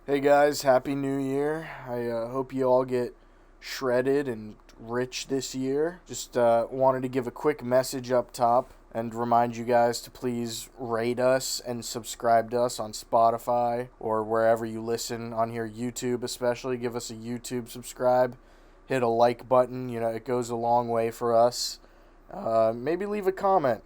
Hey guys, Happy New Year. I hope you all get shredded and rich this year. Just wanted to give a quick message up top and remind you guys to please rate us and subscribe to us on Spotify or wherever you listen on here, YouTube especially. Give us a YouTube subscribe. Hit a like button, it goes a long way for us. Maybe leave a comment,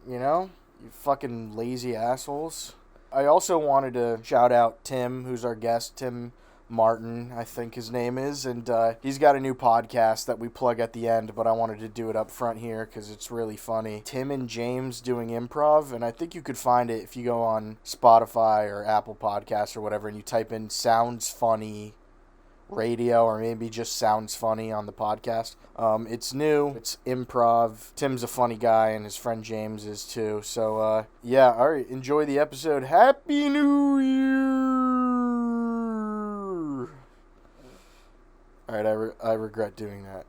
you fucking lazy assholes. I also wanted to shout out Tim, who's our guest, Tim Martin, I think his name is, and he's got a new podcast that we plug at the end, but I wanted to do it up front here because it's really funny. Tim and James doing improv, and I think you could find it if you go on Spotify or Apple Podcasts or whatever, and you type in Sounds Funny Radio, or maybe just Sounds Funny on the podcast. It's new, it's improv. Tim's a funny guy, and his friend James is too. So yeah, all right, enjoy the episode. Happy New Year! All right, I regret doing that.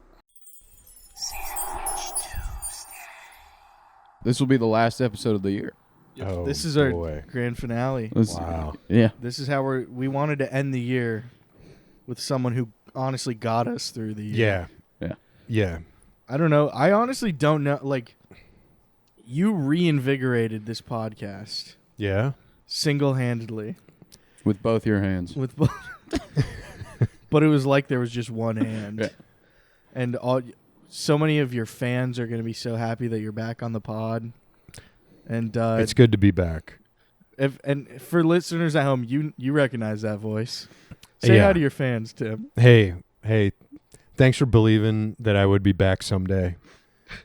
This will be the last episode of the year. Oh, this is our boy. grand finale. Wow. Yeah. This is how we wanted to end the year with someone who honestly got us through the year. Yeah. I don't know. I honestly don't know. Like, you reinvigorated this podcast Yeah. single-handedly. With both your hands. With both. But it was like there was just one hand. Yeah. And so many of your fans are going to be so happy that you're back on the pod. And It's good to be back. and for listeners at home, you recognize that voice. Say Yeah. hi to your fans, Tim. Hey, thanks for believing that I would be back someday.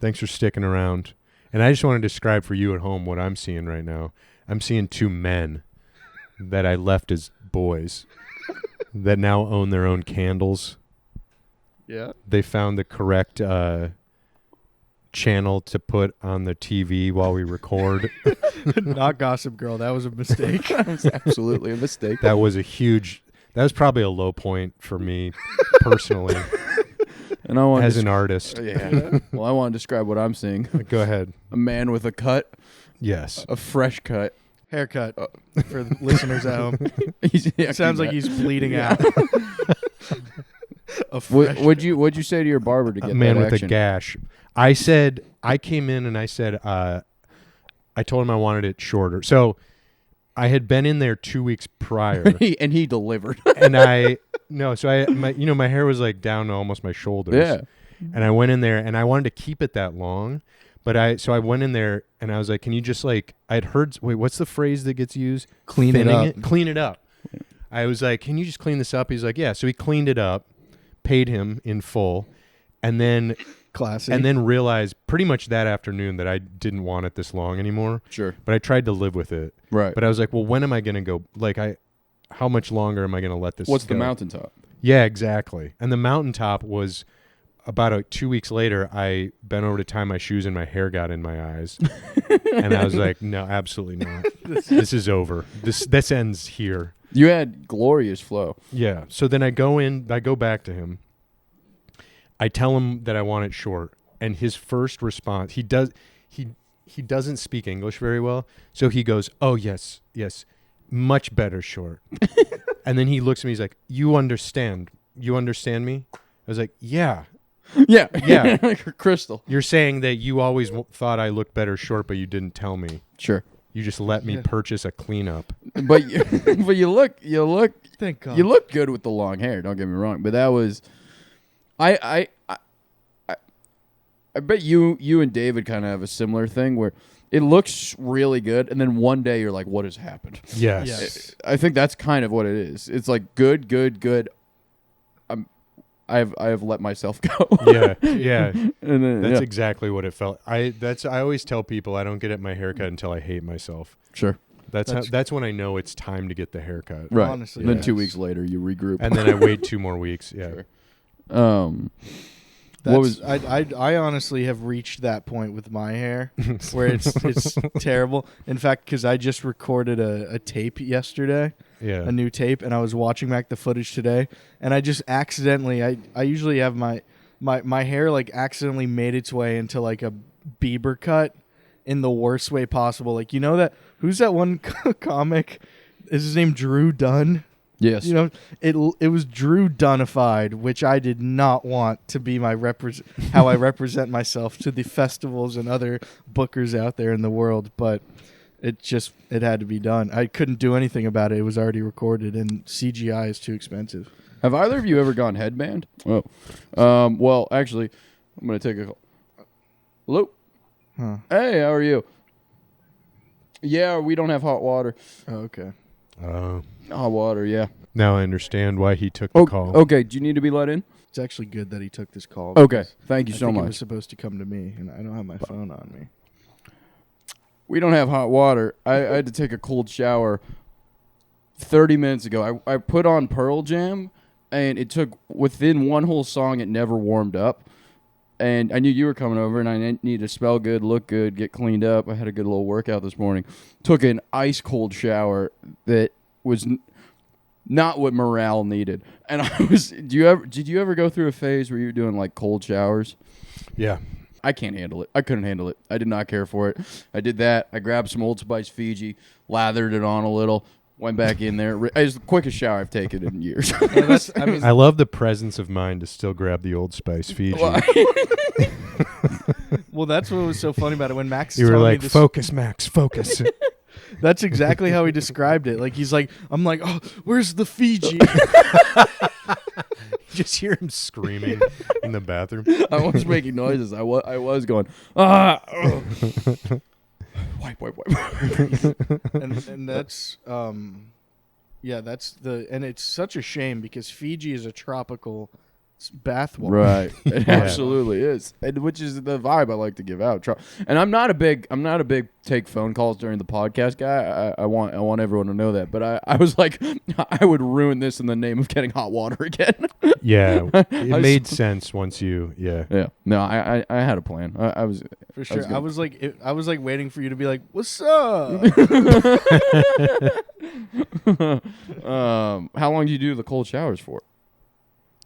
Thanks for sticking around. And I just want to describe for you at home what I'm seeing right now. I'm seeing two men that I left as boys that now own their own candles. Yeah. They found the correct channel to put on the TV while we record. Not Gossip Girl. That was a mistake. That was absolutely a mistake. That was probably a low point for me personally And I want as an artist. Yeah. Well, I want to describe what I'm seeing. Go ahead. A man with a cut, Yes. a fresh cut. Haircut for the listeners at home. Yeah, Sounds like he's bleeding out. What'd you say to your barber to get A man that with action? a gash. I came in and I said, I told him I wanted it shorter. So I had been in there 2 weeks prior. and he delivered. And my hair was like down to almost my shoulders. Yeah. And I went in there and I wanted to keep it that long. But I went in there and I was like, can you just like, I'd heard, wait, what's the phrase that gets used? Clean it Thinning up. Clean it up. I was like, can you just clean this up? He's like, yeah. So he cleaned it up, paid him in full, and then Classy. realized pretty much that afternoon that I didn't want it this long anymore. Sure. But I tried to live with it. Right. But I was like, well, when am I going to go? Like, how much longer am I going to let this What's go? the mountaintop? Yeah, exactly. And the mountaintop was about 2 weeks later, I bent over to tie my shoes and my hair got in my eyes. And I was like, no, absolutely not. This is over. This ends here. You had glorious flow. Yeah. So then I go back to him. I tell him that I want it short. And his first response, he doesn't speak English very well. So he goes, oh, yes, much better short. And then he looks at me, he's like, you understand me? I was like, yeah. Yeah. Yeah. Crystal. You're saying that you always thought I looked better short, but you didn't tell me. Sure. You just let me purchase a cleanup. But you look Thank God. you look good with the long hair, don't get me wrong. But that was I bet you and David kind of have a similar thing where it looks really good and then one day you're like, what has happened? Yes. Yes. I think that's kind of what it is. It's like good. I have let myself go. Yeah. And then, That's yeah. exactly what it felt. I always tell people I don't get my haircut until I hate myself. Sure. That's when I know it's time to get the haircut. Right. Honestly, And then yes. 2 weeks later you regroup. And then I wait 2 more weeks. Yeah. Sure. What was I honestly have reached that point with my hair where it's terrible. In fact, because I just recorded a tape yesterday, Yeah. a new tape, and I was watching back the footage today, and I just accidentally I usually have my hair like accidentally made its way into like a Bieber cut in the worst way possible. Like, you know that who's that one comic? Is his name Drew Dunn? Yes. You know, it was Drew Dunified, which I did not want to be my how I represent myself to the festivals and other bookers out there in the world, but it had to be done. I couldn't do anything about it. It was already recorded, and CGI is too expensive. Have either of you ever gone headband? Oh. Well, actually, I'm going to take a call. Hello? Huh. Hey, how are you? Yeah, we don't have hot water. Oh, okay. Hot water, yeah. Now I understand why he took the call. Okay, do you need to be let in? It's actually good that he took this call. Okay, because thank you I so think much. It was supposed to come to me, and I don't have my phone on me. We don't have hot water. I had to take a cold shower 30 minutes ago. I put on Pearl Jam, and it took, within one whole song, it never warmed up. And I knew you were coming over, and I needed to smell good, look good, get cleaned up. I had a good little workout this morning. Took an ice cold shower that was not what morale needed. And did you ever go through a phase where you were doing like cold showers? Yeah. I can't handle it. I couldn't handle it. I did not care for it. I did that. I grabbed some Old Spice Fiji, lathered it on a little, went back in there. It was the quickest shower I've taken in years. I love the presence of mind to still grab the Old Spice Fiji. Well, that's what was so funny about it when Max. You were told me like, this, focus, Max, focus. That's exactly how he described it. Like he's like, I'm like, oh, where's the Fiji? Just hear him screaming in the bathroom. I was making noises. I was going, ah. Wipe. and that's and it's such a shame because Fiji is a tropical bath water. Right. It absolutely is. And which is the vibe I like to give out. And I'm not a big take phone calls during the podcast guy. I want everyone to know that. But I was like, I would ruin this in the name of getting hot water again. Yeah. It made sense once you Yeah. No, I had a plan. I was For sure. I was like waiting for you to be like, "What's up?" How long do you do the cold showers for?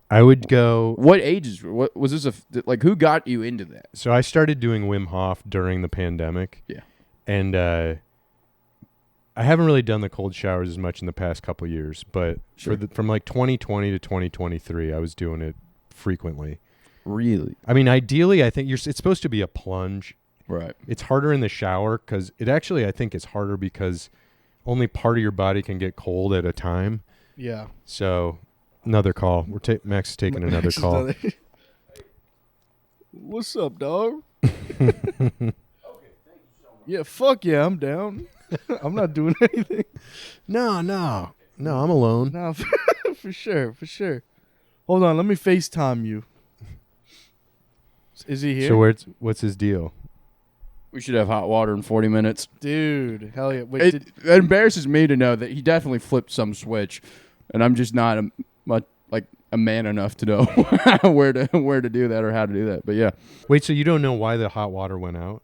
I would go. What ages? What was this? Who got you into that? So I started doing Wim Hof during the pandemic. Yeah. And I haven't really done the cold showers as much in the past couple of years, but Sure. from like 2020 to 2023, I was doing it frequently. Really? I mean, ideally, I think it's supposed to be a plunge. Right. It's harder in the shower because I think it's harder because only part of your body can get cold at a time. Yeah. So another call. Max is taking another call. What's up, dog? Yeah, fuck yeah, I'm down. I'm not doing anything. No, I'm alone. No, for sure. Hold on, let me FaceTime you. Is he here? So what's his deal? We should have hot water in 40 minutes. Dude, hell yeah. Wait, It embarrasses me to know that he definitely flipped some switch, and I'm just not a man enough to know where to do that or how to do that. But yeah, Wait, so you don't know why the hot water went out?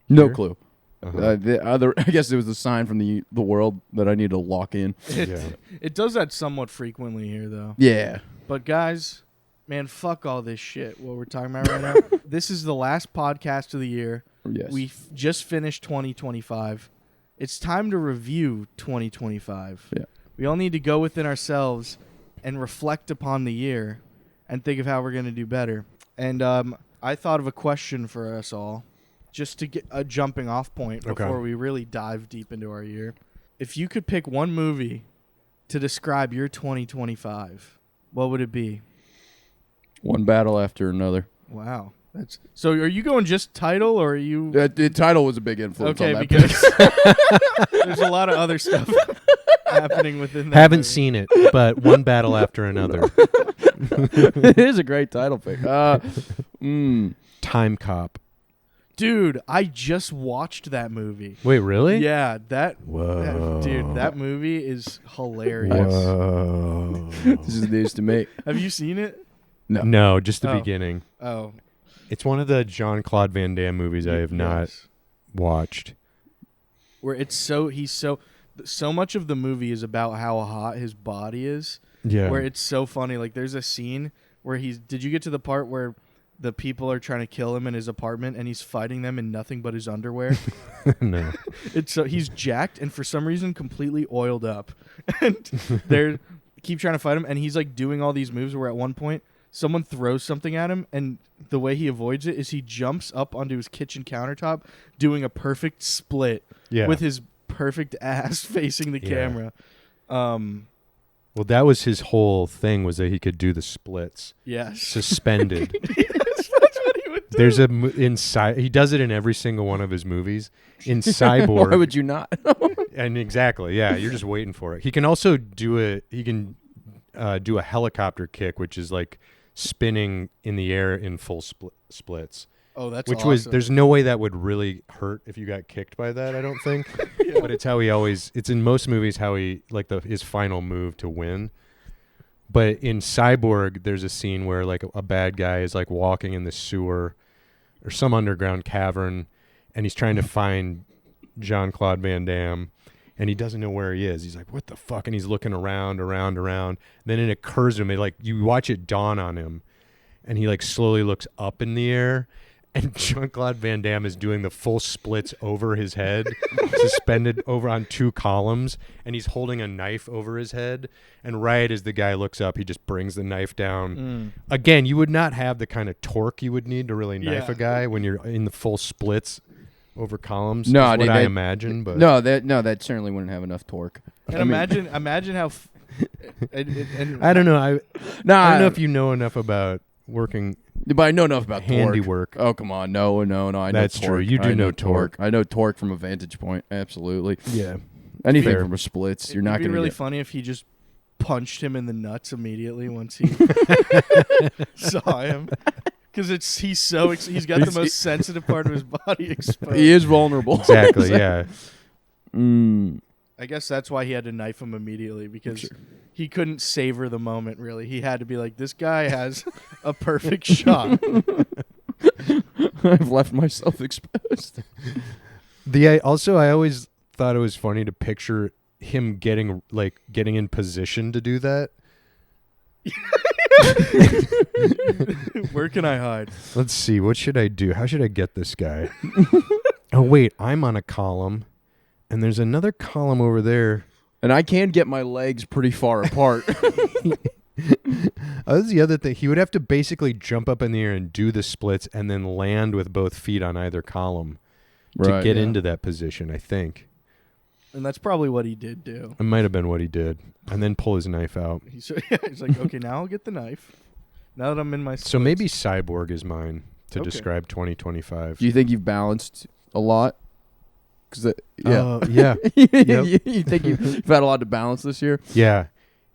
no Sure. clue. Uh-huh. I guess it was a sign from the world that I need to lock in. it does that somewhat frequently here, though. Yeah. But guys, man, fuck all this shit. What we're talking about right now. This is the last podcast of the year. Yes. We just finished 2025. It's time to review 2025. Yeah. We all need to go within ourselves and reflect upon the year and think of how we're going to do better. And I thought of a question for us all, just to get a jumping off point before we really dive deep into our year. If you could pick one movie to describe your 2025, what would it be? One battle after another. Wow. So are you going just title, or are you... The title was a big influence on that. Because there's a lot of other stuff happening within that Haven't movie. seen it, but one battle after another. It is a great title pick. Time Cop. Dude, I just watched that movie. Wait, really? Yeah, Whoa. dude, that movie is hilarious. Whoa. This is news to me. Have you seen it? No, just the Oh. beginning. Oh, It's one of the Jean-Claude Van Damme movies I have not yes. watched. Where it's so much of the movie is about how hot his body is. Yeah. Where it's so funny. Like there's a scene where did you get to the part where the people are trying to kill him in his apartment and he's fighting them in nothing but his underwear? No. It's he's jacked and for some reason completely oiled up. And they're keep trying to fight him, and he's like doing all these moves where at one point someone throws something at him, and the way he avoids it is he jumps up onto his kitchen countertop doing a perfect split with his perfect ass facing the camera. Well, that was his whole thing, was that he could do the splits. Yes. Suspended. That's what he would do. There's he does it in every single one of his movies. In Cyborg. Why would you not? And exactly, yeah, you're just waiting for it. He can also do do a helicopter kick, which is like spinning in the air in full splits. Oh, that's awesome. There's no way that would really hurt if you got kicked by that, I don't think. But it's how it's in most movies how he, like his final move to win. But in Cyborg, there's a scene where like a bad guy is like walking in the sewer or some underground cavern, and he's trying to find Jean-Claude Van Damme, and he doesn't know where he is. He's like, what the fuck? And he's looking around. Then it occurs to him, like you watch it dawn on him, and he like slowly looks up in the air, and Jean-Claude Van Damme is doing the full splits over his head, suspended over on 2 columns, and he's holding a knife over his head. And right as the guy looks up, he just brings the knife down. Again, you would not have the kind of torque you would need to really knife a guy when you're in the full splits over columns. No, I imagine, but that certainly wouldn't have enough torque. And imagine how. I don't know. I don't know if you know enough about working. But I know enough about handiwork. Torque. Oh, come on. No. I know That's torque. true. You do know torque. I know torque from a vantage point. Absolutely. Yeah. Anything Fair. from a splits. You're not going to be really funny if he just punched him in the nuts immediately once he saw him. Because he's got the most sensitive part of his body exposed. He is vulnerable. Exactly, yeah. I guess that's why he had to knife him immediately, because he couldn't savor the moment, really. He had to be like, this guy has a perfect shot. I've left myself exposed. I always thought it was funny to picture him getting in position to do that. Where can I hide? Let's see. What should I do? How should I get this guy? Oh, wait. I'm on a column, and there's another column over there. And I can get my legs pretty far apart. That's the other thing. He would have to basically jump up in the air and do the splits and then land with both feet on either column to get into that position, I think. And that's probably what he did do. It might have been what he did. And then pull his knife out. He's like, okay, now I'll get the knife. Now that I'm in my splits. So maybe Cyborg is mine to describe 2025. Do you think you've balanced a lot? Yeah. You think you've had a lot to balance this year? Yeah.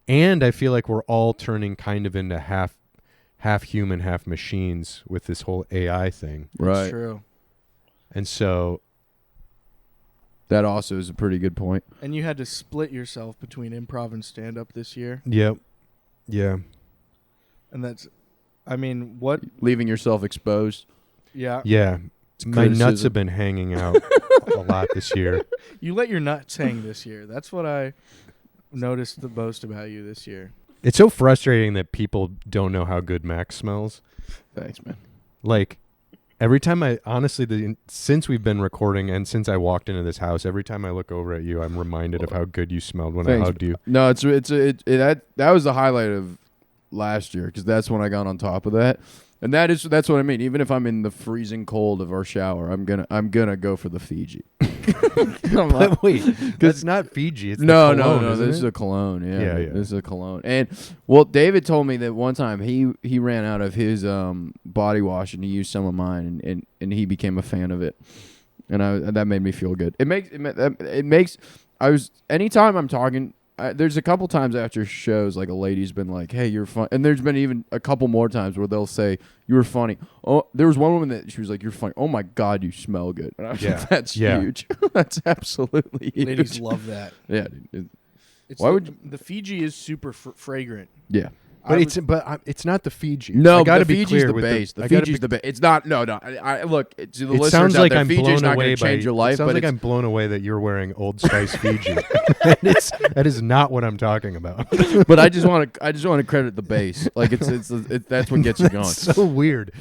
And I feel like we're all turning kind of into half human, half machines with this whole AI thing. Right. That's true. And so that also is a pretty good point. And you had to split yourself between improv and stand-up this year. Yep. Yeah. And that's, I mean, what? Leaving yourself exposed. Yeah. Yeah. My nuts have been hanging out a lot this year. You let your nuts hang this year. That's what I noticed the most about you this year. It's so frustrating that people don't know how good Max smells. Thanks, man. Like, every time since we've been recording and since I walked into this house, every time I look over at you, I'm reminded of how good you smelled when I hugged you. No, that was the highlight of last year, because that's when I got on top of that. And that's what I mean. Even if I'm in the freezing cold of our shower, I'm gonna go for the Fiji. But wait, that's not Fiji. It's no. This is a cologne. Yeah. This is a cologne. And David told me that one time he ran out of his body wash and he used some of mine, and he became a fan of it. And that made me feel good. Anytime I'm talking. There's a couple times after shows, like a lady's been like, "Hey, you're fun," and there's been even a couple more times where they'll say, "You were funny." Oh, there was one woman that she was like, "You're funny." Oh my God, you smell good. And I was like, "That's huge. That's absolutely huge." Ladies love that. Yeah. The Fiji is super fragrant. Yeah. But it's not the Fiji. No, I gotta the be Fiji's clear the with base. The Fiji's the base. It's not. No. Look, to the it listeners sounds out like there, I'm Fiji's blown not away going to change your life. It sounds like I'm blown away that you're wearing Old Spice Fiji. That is not what I'm talking about. But I just want to credit the base. Like it's that's what gets you going. So weird.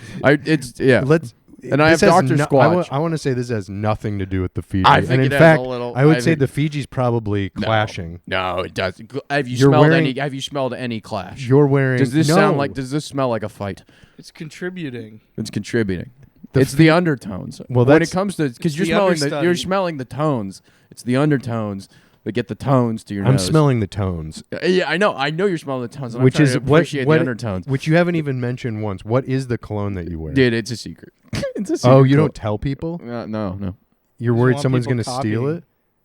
And I have Dr. Squatch. I want to say this has nothing to do with the Fiji. I think and in it has fact, a little. I would say the Fiji's probably clashing. No, it does. Have you You're smelled wearing- any? Have you smelled any clash? You're wearing. Does this no. sound like? Does this smell like a fight? It's contributing. It's contributing. It's the undertones. Well, when it that's- comes to because the you're understudy. smelling the tones. It's the undertones that get the tones to your I'm nose. smelling the tones, Yeah, I know you're smelling the tones. And which I'm trying is to appreciate what the undertones. which you haven't even mentioned once. What is the cologne that you wear? Dude, it's a secret. It's a secret. Oh, you don't tell people? No. You're Just worried want someone's people going to steal copying.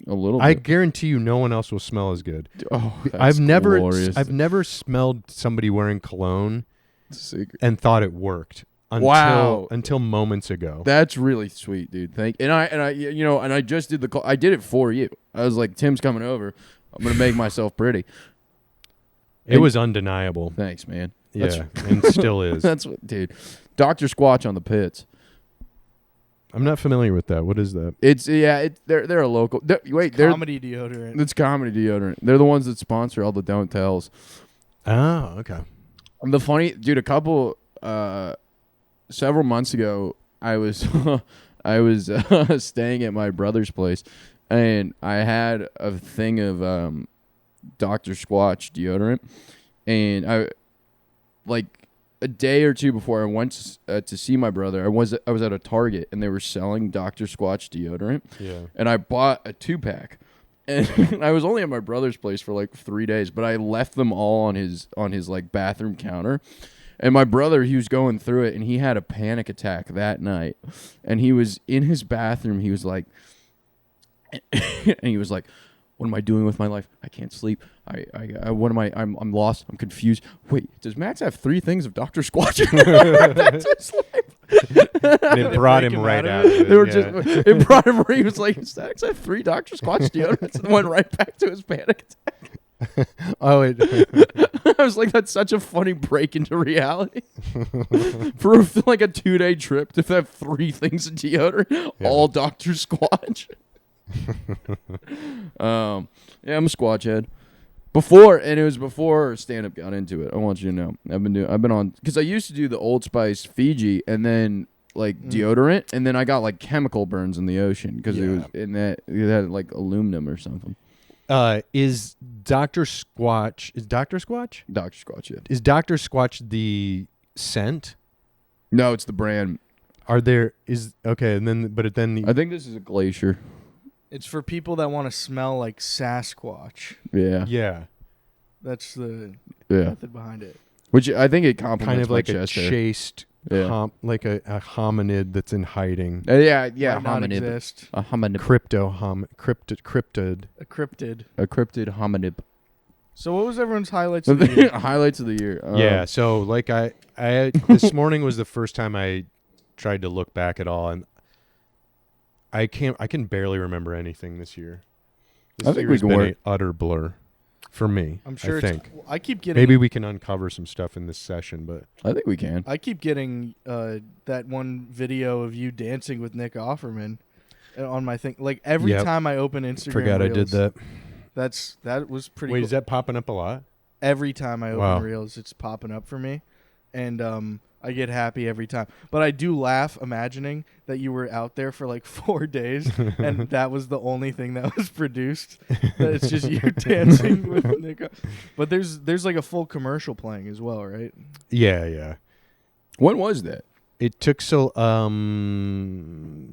it? A little I bit. guarantee you, no one else will smell as good. Oh, I've never glorious. smelled somebody wearing cologne It's a secret. and thought it worked Wow. until moments ago. That's really sweet, dude. And I just did I did it for you. I was like, Tim's coming over. I'm gonna make myself pretty. It was undeniable. Thanks, man. Yeah, and still is. That's what, dude. Dr. Squatch on the pits. I'm not familiar with that. What is that? They're a local. They're Comedy deodorant. it's comedy deodorant. They're the ones that sponsor all the don't tells. Oh, okay. The funny dude, several months ago, I was staying at my brother's place, and I had a thing of Dr. Squatch deodorant, and I like a day or two before I went to see my brother, I was at a Target, and they were selling Dr. Squatch deodorant, Yeah. and I bought a 2-pack. And I was only at my brother's place for like 3 days, but I left them all on his like bathroom counter. And my brother, he was going through it, and he had a panic attack that night. And he was in his bathroom. He was like, what am I doing with my life? I can't sleep. What am I? I'm lost. I'm confused. Wait, does Max have 3 things of Dr. Squatch? That's his life. And it brought him right out of it. They were yeah. just. It brought him where he was like, "Does Max have 3 Dr. Squatch deodorants?" And went right back to his panic attack. Oh, I was like, "That's such a funny break into reality." For like a 2-day trip to have 3 things of deodorant, all Dr. Squatch. Yeah, I'm a Squatch head. It was before stand up got into it. I want you to know. I've been on because I used to do the Old Spice Fiji and then like deodorant, and then I got like chemical burns in the ocean because it was in that it had like aluminum or something. Is Dr. Squatch? Dr. Squatch, yeah. Is Dr. Squatch the scent? No, it's the brand. Are there and then I think this is a Glacier. It's for people that want to smell like Sasquatch. Yeah. yeah, That's the Yeah. method behind it. Which I think it complements kind of my like a chest hair. chaste, Yeah. like a hominid that's in hiding. Yeah, Might not hominid. exist. A hominid. Cryptid. A cryptid. A cryptid hominid. So what was everyone's highlights of the year? Highlights of the year. Yeah, so like I this morning was the first time I tried to look back at all, and I can barely remember anything this year. This I think year we has can been work. an utter blur for me. I'm sure. I think I keep getting. maybe we can uncover some stuff in this session, but I think we can. I keep getting that one video of you dancing with Nick Offerman on my thing. Like every Yep. time I open Instagram, forgot I did Reels, that. That was pretty. Wait, cool. is that popping up a lot? Every time I open Wow. Reels, it's popping up for me, and I get happy every time. But I do laugh imagining that you were out there for like 4 days, and that was the only thing that was produced. That it's just you dancing with Nick. But there's like a full commercial playing as well, right? Yeah. When was that? It took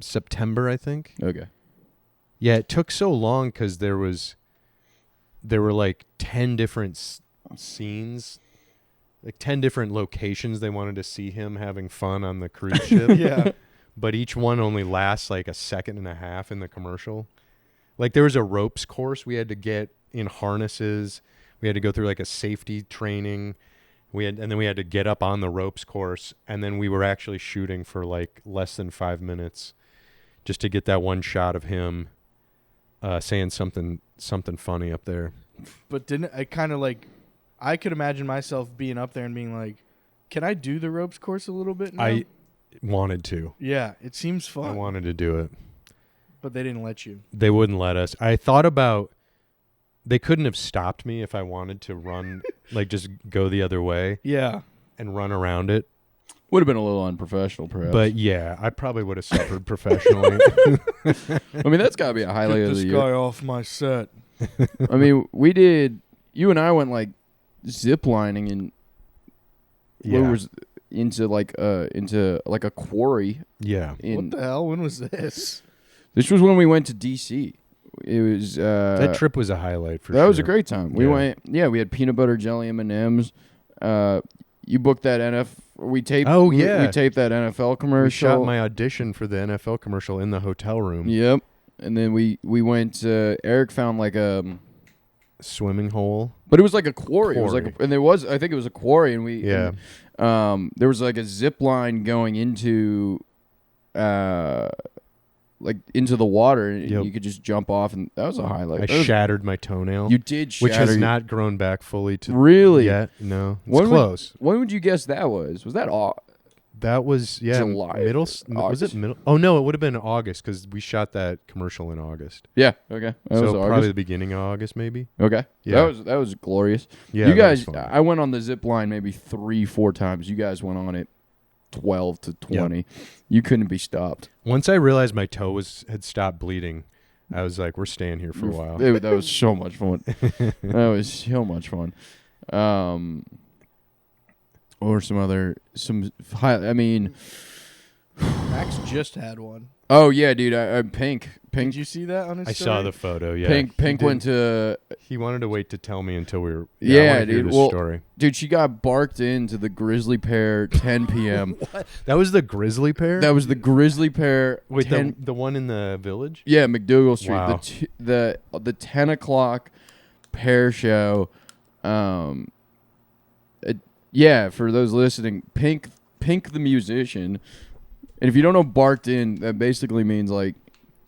September, I think. Okay. Yeah, it took so long because there were like 10 different scenes, like 10 different locations they wanted to see him having fun on the cruise ship. Yeah. But each one only lasts like a second and a half in the commercial. Like there was a ropes course we had to get in harnesses. We had to go through like a safety training. And then we had to get up on the ropes course, and then we were actually shooting for like less than 5 minutes just to get that one shot of him saying something funny up there. But didn't I kind of like? I could imagine myself being up there and being like, "Can I do the ropes course a little bit now?" I wanted to. Yeah, it seems fun. I wanted to do it. But they didn't let you. They wouldn't let us. I thought about, they couldn't have stopped me if I wanted to run, like just go the other way Yeah. and run around it. Would have been a little unprofessional, perhaps. But yeah, I probably would have suffered professionally. I mean, that's got to be a highlight of the year. off my set. I mean, you and I went like zip lining and Yeah. was into like a quarry. Yeah. What the hell? When was this? This was when we went to DC. It was That trip was a highlight for sure. that was a great time. We Yeah. went. Yeah, we had peanut butter jelly M&Ms. You booked that We taped. Oh, we yeah. taped that NFL commercial. We shot my audition for the NFL commercial in the hotel room. Yep. And then we went. Eric found like a. Swimming hole. But it was like a quarry. It was like, Quarry. and there was. I think it was a quarry, and we. Yeah. And, there was like a zip line going into. Like into the water, and Yep. you could just jump off, and that was a highlight. I That was- shattered my toenail. You did shatter. which has your- not grown back fully to Really yet. No. It's When would- close. When would you guess that was? Was that That was July? middle. Was August? it middle? Oh no, it would have been August because we shot that commercial in August. Yeah. Okay. That was So probably August. the beginning of August, maybe. Okay. Yeah. That was glorious. Yeah, you that was guys, fun. I went on the zip line maybe 3-4 times. You guys went on it 12 to 20. You couldn't be stopped. Once I realized my toe had stopped bleeding, I was like, "We're staying here for a while." That was so much fun. That was so much fun. Or I mean, Max just had one. oh yeah, dude. I Pink. Did you see that on his I story? saw the photo. Yeah, Pink went to. He wanted to wait to tell me until we were. I Yeah, wanna hear dude. this Well, story. dude, she got barked into the grizzly pear 10 p.m. That was the grizzly pear. That was the grizzly pear. Wait, 10, the one in the village. yeah, McDougal Street. Wow. The 10 o'clock pear show. Yeah, for those listening, Pink the musician. And if you don't know barked in, that basically means like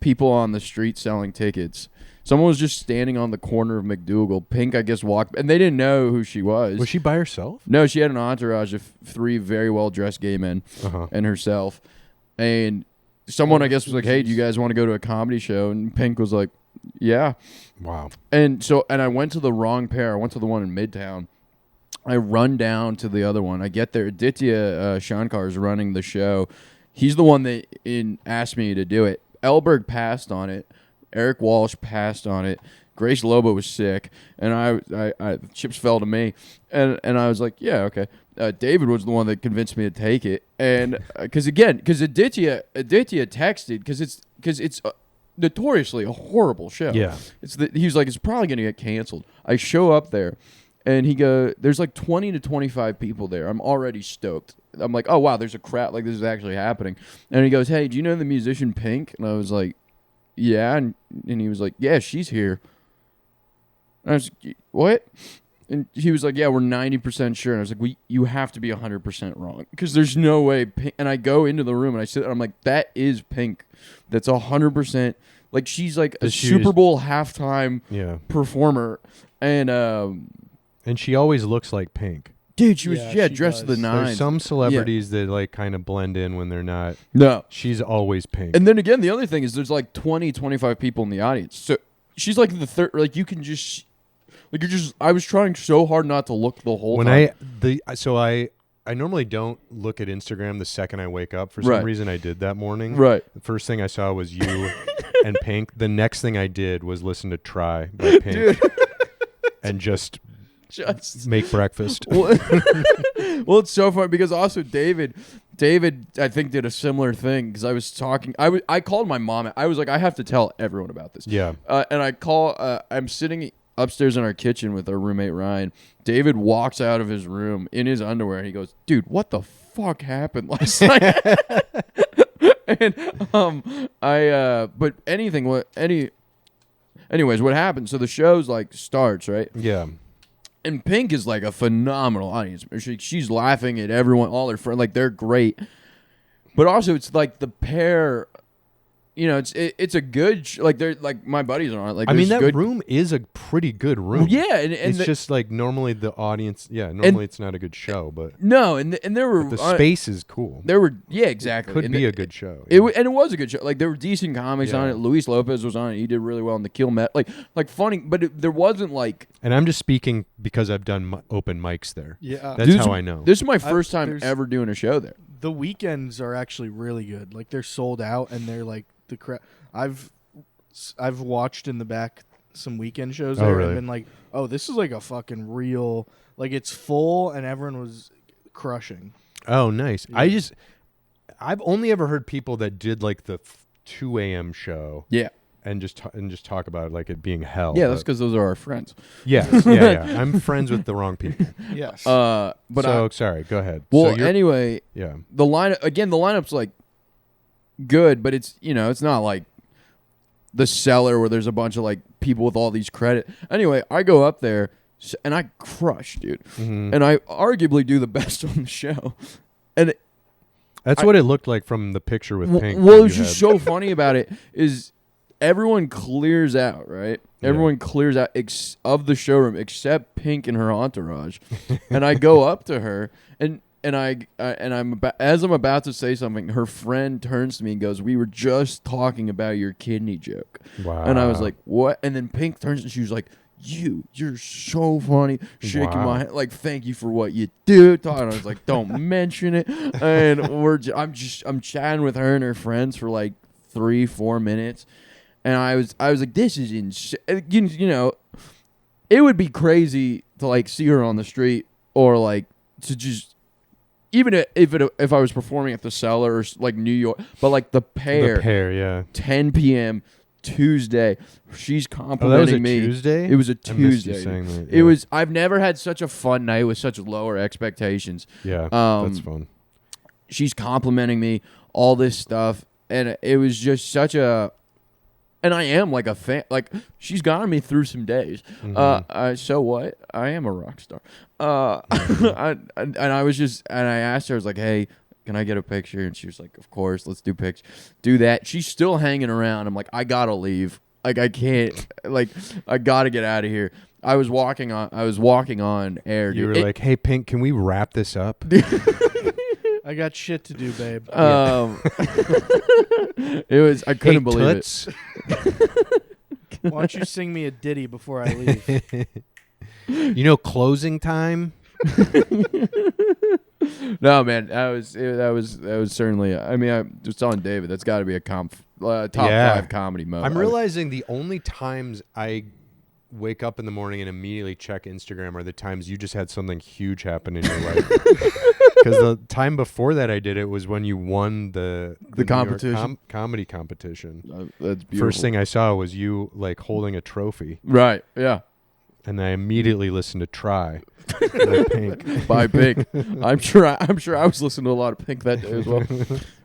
people on the street selling tickets. Someone was just standing on the corner of McDougal. Pink, I guess, walked, and they didn't know who she was. Was she by herself? No, she had an entourage of 3 very well-dressed gay men Uh-huh. and herself. And someone, I guess, was like, hey, do you guys want to go to a comedy show? And Pink was like, yeah. Wow. And I went to the wrong pair. I went to the one in Midtown. I run down to the other one. I get there. Aditya Shankar is running the show. He's the one that asked me to do it. Elberg passed on it. Eric Walsh passed on it. Grace Lobo was sick, and I chips fell to me, and I was like, yeah, okay. David was the one that convinced me to take it, and because Aditya texted because it's notoriously a horrible show. Yeah. He was like, it's probably gonna get canceled. I show up there, and there's like 20 to 25 people there. I'm already stoked. I'm like, oh wow, there's a crowd. Like this is actually happening. And he goes, hey, do you know the musician Pink? And I was like, yeah. And he was like, yeah, she's here. And I was like, what? And he was like, yeah, we're 90% sure. And I was like, you have to be 100% wrong because there's no way. Pink. And I go into the room and I sit there. I'm like, that is Pink. That's 100%. Like she's like a Super Bowl halftime performer. And she always looks like Pink. dude, she was Yeah, she dressed to the does. nines. There's some celebrities that like kind of blend in when they're not. No. She's always Pink. And then again, the other thing is there's like 20, 25 people in the audience. So she's like the third. Like you can just, like you're just. I was trying so hard not to look the whole when time. I normally don't look at Instagram the second I wake up. For some Right. reason, I did that morning. Right. The first thing I saw was you and Pink. The next thing I did was listen to "Try" by Pink, Dude. and just make breakfast. Well, it's so funny because also David, I think did a similar thing because I was talking. I called my mom. I was like, I have to tell everyone about this. Yeah. And I call. I'm sitting upstairs in our kitchen with our roommate Ryan. David walks out of his room in his underwear and he goes, "Dude, what the fuck happened last night?" And but anyways, what happened? So the show's like starts, right? Yeah. And Pink is like a phenomenal audience. She's laughing at everyone, all her friends, like they're great. But also, it's like the pair. You know, it's a good like they're like my buddies are on it. Like I mean, that good, room is a pretty good room. yeah, and it's just like normally the audience. Yeah, normally it's not a good show, but no, and there were the space is cool. There were exactly. Could and be a good show. It was a good show. Like there were decent comics Yeah. on it. Luis Lopez was on it. He did really well in the Kill Met. Like funny, but there wasn't like. And I'm just speaking because I've done open mics there. Yeah. That's how I know. This is my first time there's- ever doing a show there. The weekends are actually really good. Like they're sold out, and they're like the I've watched in the back some weekend shows there, really? and been like, oh, this is like a fucking real. Like it's full, and everyone was crushing. Oh, nice. Yeah. I've only ever heard people that did like the 2 a.m. show. Yeah. And just talk about it like it being hell. Yeah, that's because those are our friends. Yes, yeah. I'm friends with the wrong people. Yes. Sorry, go ahead. Well, So anyway, yeah. the lineup's like good, but it's it's not like the Cellar where there's a bunch of like people with all these credit. Anyway, I go up there and I crush, dude, and I arguably do the best on the show, and That's what it looked like from the picture with Pink. What was just so funny about it is everyone clears out, right? Yeah. Everyone clears out of the showroom except Pink and her entourage. And I go up to her and as I'm about to say something, her friend turns to me and goes, "We were just talking about your kidney joke." Wow. And I was like, "What?" And then Pink turns and she was like, You're so funny," shaking my head like, "Thank you for what you do." And I was like, "Don't mention it." And I'm chatting with her and her friends for like 3-4 minutes, and I was like, "This is insane." You know, it would be crazy to like see her on the street or like to just even if I was performing at the Cellar or like New York, but like the pair, yeah. 10 p.m. Tuesday, she's Oh, complimenting that was a me. Tuesday? It was a I missed you Tuesday. saying that, It yeah. was. I've never had such a fun night with such lower expectations. Yeah, that's fun. She's complimenting me, all this stuff, and it was just such a. And I am like a fan. Like she's gotten me through some days. So what? I am a rock star. I asked her. I was like, "Hey, can I get a picture?" And she was like, "Of course, let's do pictures." Do that. She's still hanging around. I'm like, I gotta leave. Like I can't. Like I gotta get out of here. I was walking on air. You dude. were like, "Hey, Pink, can we wrap this up?" I got shit to do, babe. It was. I couldn't believe Toots. Why don't you sing me a ditty before I leave? You know, closing time. it. No, man, that was certainly. I mean, I was telling David that's got to be a top Yeah. 5 comedy mode. I'm realizing the only times I wake up in the morning and immediately check Instagram are the times you just had something huge happen in your life. Because the time before that I did it was when you won the New York competition? comedy competition. That's beautiful. First thing I saw was you like holding a trophy, Right? Yeah. and I immediately listened to "Try" by Pink. By Pink. I'm sure I was listening to a lot of Pink that day as well.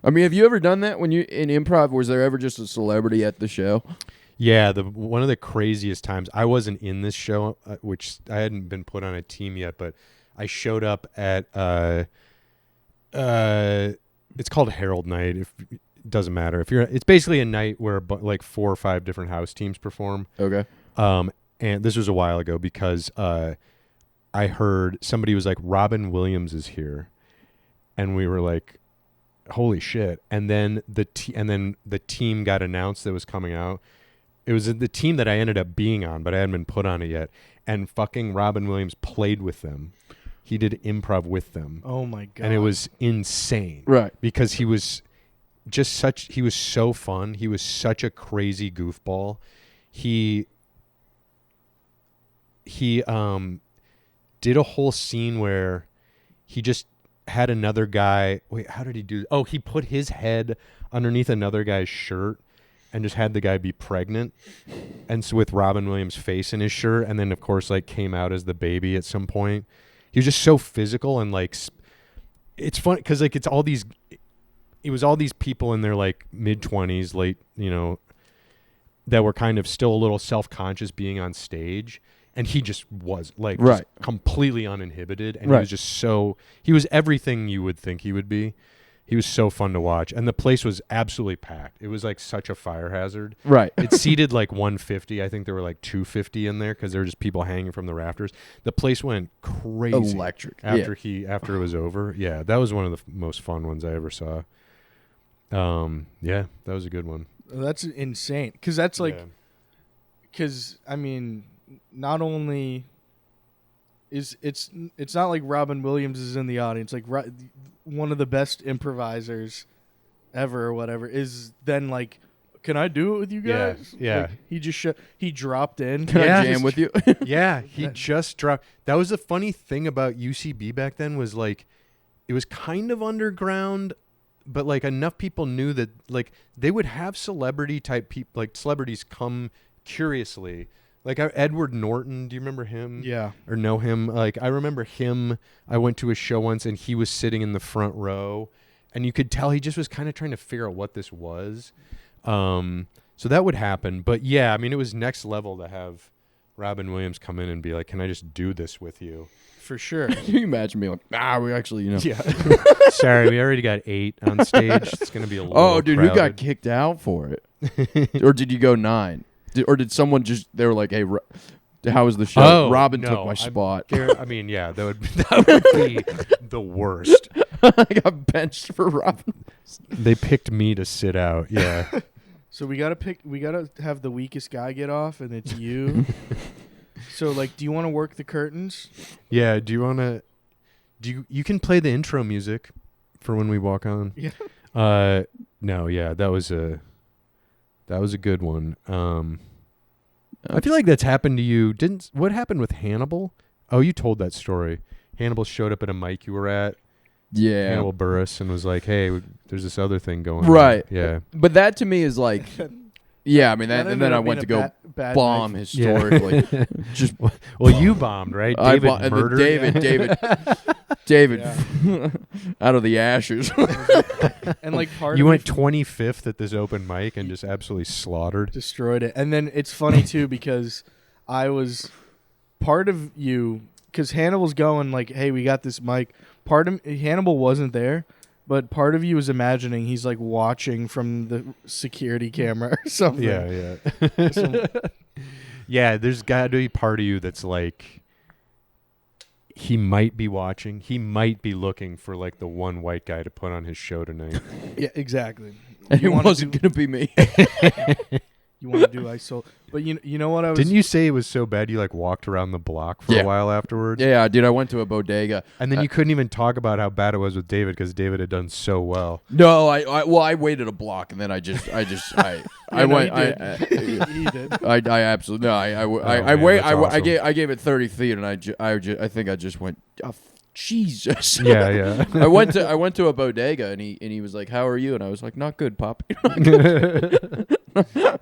I mean, have you ever done that when you in improv? Was there ever just a celebrity at the show? Yeah, one of the craziest times. I wasn't in this show, which I hadn't been put on a team yet, but I showed up at it's called Herald Night. If it doesn't matter if it's basically a night where like 4 or 5 different house teams perform. Okay. And this was a while ago because I heard somebody was like, "Robin Williams is here," and we were like, "Holy shit!" And then the team got announced that was coming out. It was the team that I ended up being on, but I hadn't been put on it yet. And fucking Robin Williams played with them. He did improv with them. Oh my god! And it was insane, Right. because he was so fun. He was such a crazy goofball. He did a whole scene where he just had another guy. Wait, how did he do? Oh, he put his head underneath another guy's shirt and just had the guy be pregnant, and so with Robin Williams' face in his shirt, and then of course like came out as the baby at some point. He was just so physical, and like it's fun because like it was all these people in their like mid-20s, late, that were kind of still a little self-conscious being on stage, and he just was like Right. just completely uninhibited, and Right. he was everything you would think he would be. He was so fun to watch, and the place was absolutely packed. It was like such a fire hazard. Right. It seated like 150. I think there were like 250 in there because there were just people hanging from the rafters. The place went crazy. Electric. After it was over. Yeah, that was one of the most fun ones I ever saw. Yeah, that was a good one. That's insane. Because that's like, Yeah. because I mean, not only is it's not like Robin Williams is in the audience. Like one of the best improvisers ever or whatever is then like, can I do it with you Yeah, guys? yeah. Like, he just he dropped in. Can Yeah. I jam with you? Yeah, he just dropped. That was the funny thing about UCB back then was like, it was kind of underground, but like enough people knew that like they would have celebrity type people, like celebrities come curiously. Like Edward Norton, do you remember him? Yeah. Or know him? Like I remember him. I went to a show once and he was sitting in the front row, and you could tell he just was kind of trying to figure out what this was. So that would happen. But yeah, I mean, it was next level to have Robin Williams come in and be like, can I just do this with you? For sure. Can you imagine me like, we actually, Yeah. Sorry, we already got 8 on stage. It's going to be a little Oh, dude, who got crowded. kicked out for it? Or did you go 9? Or did someone just, they were like, hey, how was the show? Oh, Robin no, took my I'm spot. I mean, yeah, that would be the worst. I got benched for Robin. They picked me to sit out. Yeah. So we gotta have the weakest guy get off, and it's you. So like, do you want to work the curtains? Yeah. Do you want to? You can play the intro music for when we walk on? Yeah. No. Yeah. That was a good one. I feel like that's happened to you. What happened with Hannibal? Oh, you told that story. Hannibal showed up at a mic you were at. Yeah. Hannibal Buress, and was like, "Hey, there's this other thing going Right. on." Yeah. But that to me is like, yeah, I mean, that, and ended then I up went to being go a bad bomb night. historically. Just Well, you bombed, right? I David and then murdered. David, Yeah. out of the ashes. And like part You of went me 25th at this open mic and just absolutely slaughtered. destroyed it. And then it's funny too because I was part of you because Hannibal's going like, hey, we got this mic. Hannibal wasn't there, but part of you was imagining he's like watching from the security camera or something. Yeah, yeah. Yeah, there's got to be part of you that's like, he might be watching. He might be looking for like the one white guy to put on his show tonight. Yeah, exactly. And it wanna wasn't do- going to be me. You want to do ISO, but you know what I was. Didn't you say it was so bad you like walked around the block for Yeah. a while afterwards? Yeah, dude, I went to a bodega. And then you couldn't even talk about how bad it was with David because David had done so well. No, I waited a block and then I went. He did. I absolutely no. I gave it 30 feet and I think I just went. Oh, Jesus. Yeah, yeah. I went to a bodega and he was like, "How are you?" And I was like, "Not good, Pop."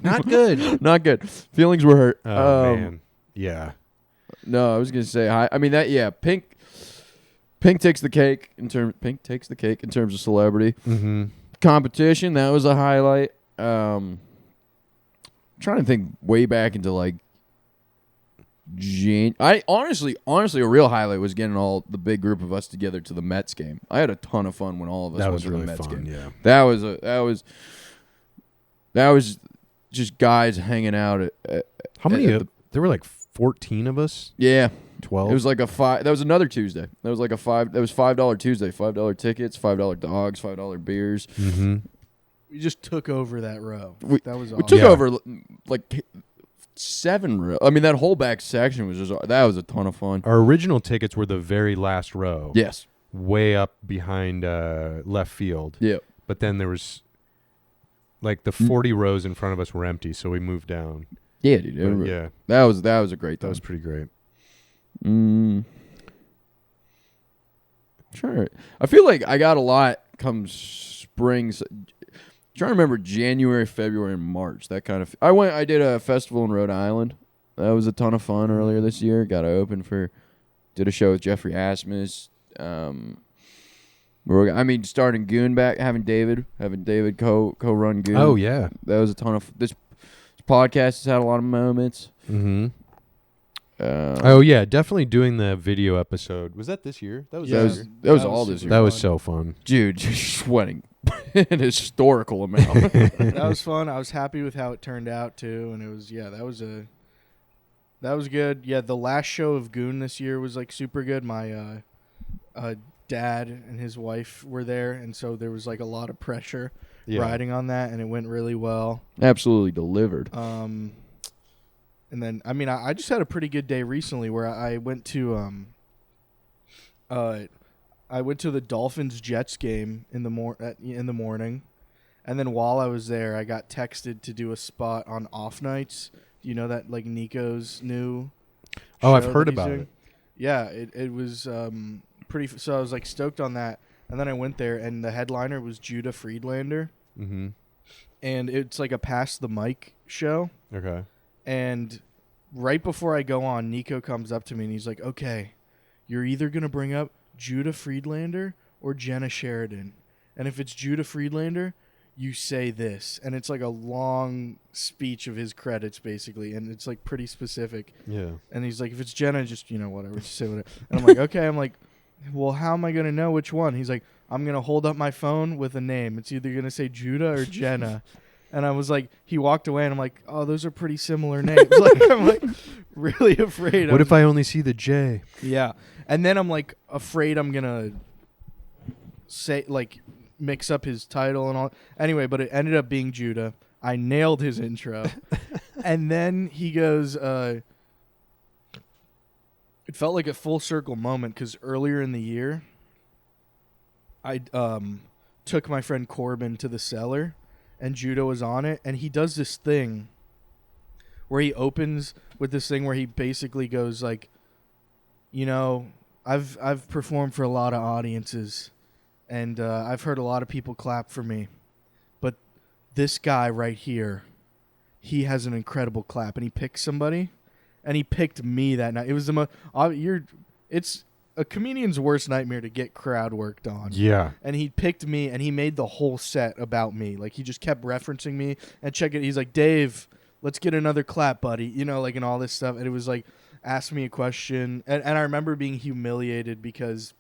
Not good. Not good. Feelings were hurt. Oh, man. Yeah. No, I was gonna say hi. I mean that. Yeah, Pink takes the cake in terms. Pink takes the cake in terms of celebrity Mm-hmm. competition. That was a highlight. Trying to think way back into like. I honestly, a real highlight was getting all the big group of us together to the Mets game. I had a ton of fun when all of us That went was to really the Mets fun, game. yeah. That was just guys hanging out. How many? at the- There were like 14 of us. Yeah, 12. it was like a $5. That was another Tuesday. That was like a $5. That was $5 Tuesday. $5 tickets, $5 dogs, $5 beers. Mm-hmm. We just took over that row. We- That was We awesome. took Yeah. over like 7 rows. I mean, that whole back section was that was a ton of fun. Our original tickets were the very last row. Yes. Way up behind left field. Yeah. But then there was like the 40 rows in front of us were empty, so we moved down. Yeah, dude. But yeah, That was a great that time. was pretty great. Sure. I feel like I got a lot come spring. Trying to remember January, February, and March. That kind of. I did a festival in Rhode Island. That was a ton of fun earlier this year. Got to open for. Did a show with Jeffrey Asmus. Starting Goon back, having David co-run Goon. Oh yeah. That was a ton of. This podcast has had a lot of moments. Mm-hmm. Oh yeah, definitely doing the video episode. Was that this year? That was Yeah. this year. That was all this super year. That was fun. so fun. Dude, just sweating an historical amount. That was fun. I was happy with how it turned out too, and it was that was good. Yeah, the last show of Goon this year was like super good. My dad and his wife were there, and so there was like a lot of pressure riding on that, and it went really well. Absolutely delivered. And then I just had a pretty good day recently where I went to I went to the Dolphins Jets game in the morning, and then while I was there, I got texted to do a spot on off nights. Do you know that, like, Nico's new? Oh, I've show heard that he's about doing? it. Yeah, it was pretty. So I was like stoked on that, and then I went there, and the headliner was Judah Friedlander, Mm-hmm. and it's like a pass the mic show. Okay. And right before I go on, Nico comes up to me and he's like, "Okay, you're either gonna bring up Judah Friedlander or Jenna Sheridan, and if it's Judah Friedlander, you say this." And it's like a long speech of his credits, basically, and it's like pretty specific. Yeah. And he's like, "If it's Jenna, just whatever, just say whatever." And I'm like, "Okay." I'm like, "Well, how am I gonna know which one?" He's like, "I'm gonna hold up my phone with a name. It's either gonna say Judah or Jenna." And I was like, he walked away, and I'm like, "Oh, those are pretty similar names." Like, I'm like really afraid. What if I only see the J? Yeah. And then I'm like afraid I'm gonna say, like, mix up his title and all. Anyway, but it ended up being Judah. I nailed his intro. And then he goes, it felt like a full circle moment because earlier in the year, I took my friend Corbin to the cellar, and Judah was on it, and he does this thing where he opens with this thing where he basically goes like, I've performed for a lot of audiences, and I've heard a lot of people clap for me, but this guy right here, he has an incredible clap, and he picked somebody, and he picked me that night. It was the most. It's a comedian's worst nightmare to get crowd worked on. Yeah. And he picked me, and he made the whole set about me. Like, he just kept referencing me and checking. He's like, "Dave, let's get another clap, buddy." Like, and all this stuff. And it was like, ask me a question. And I remember being humiliated because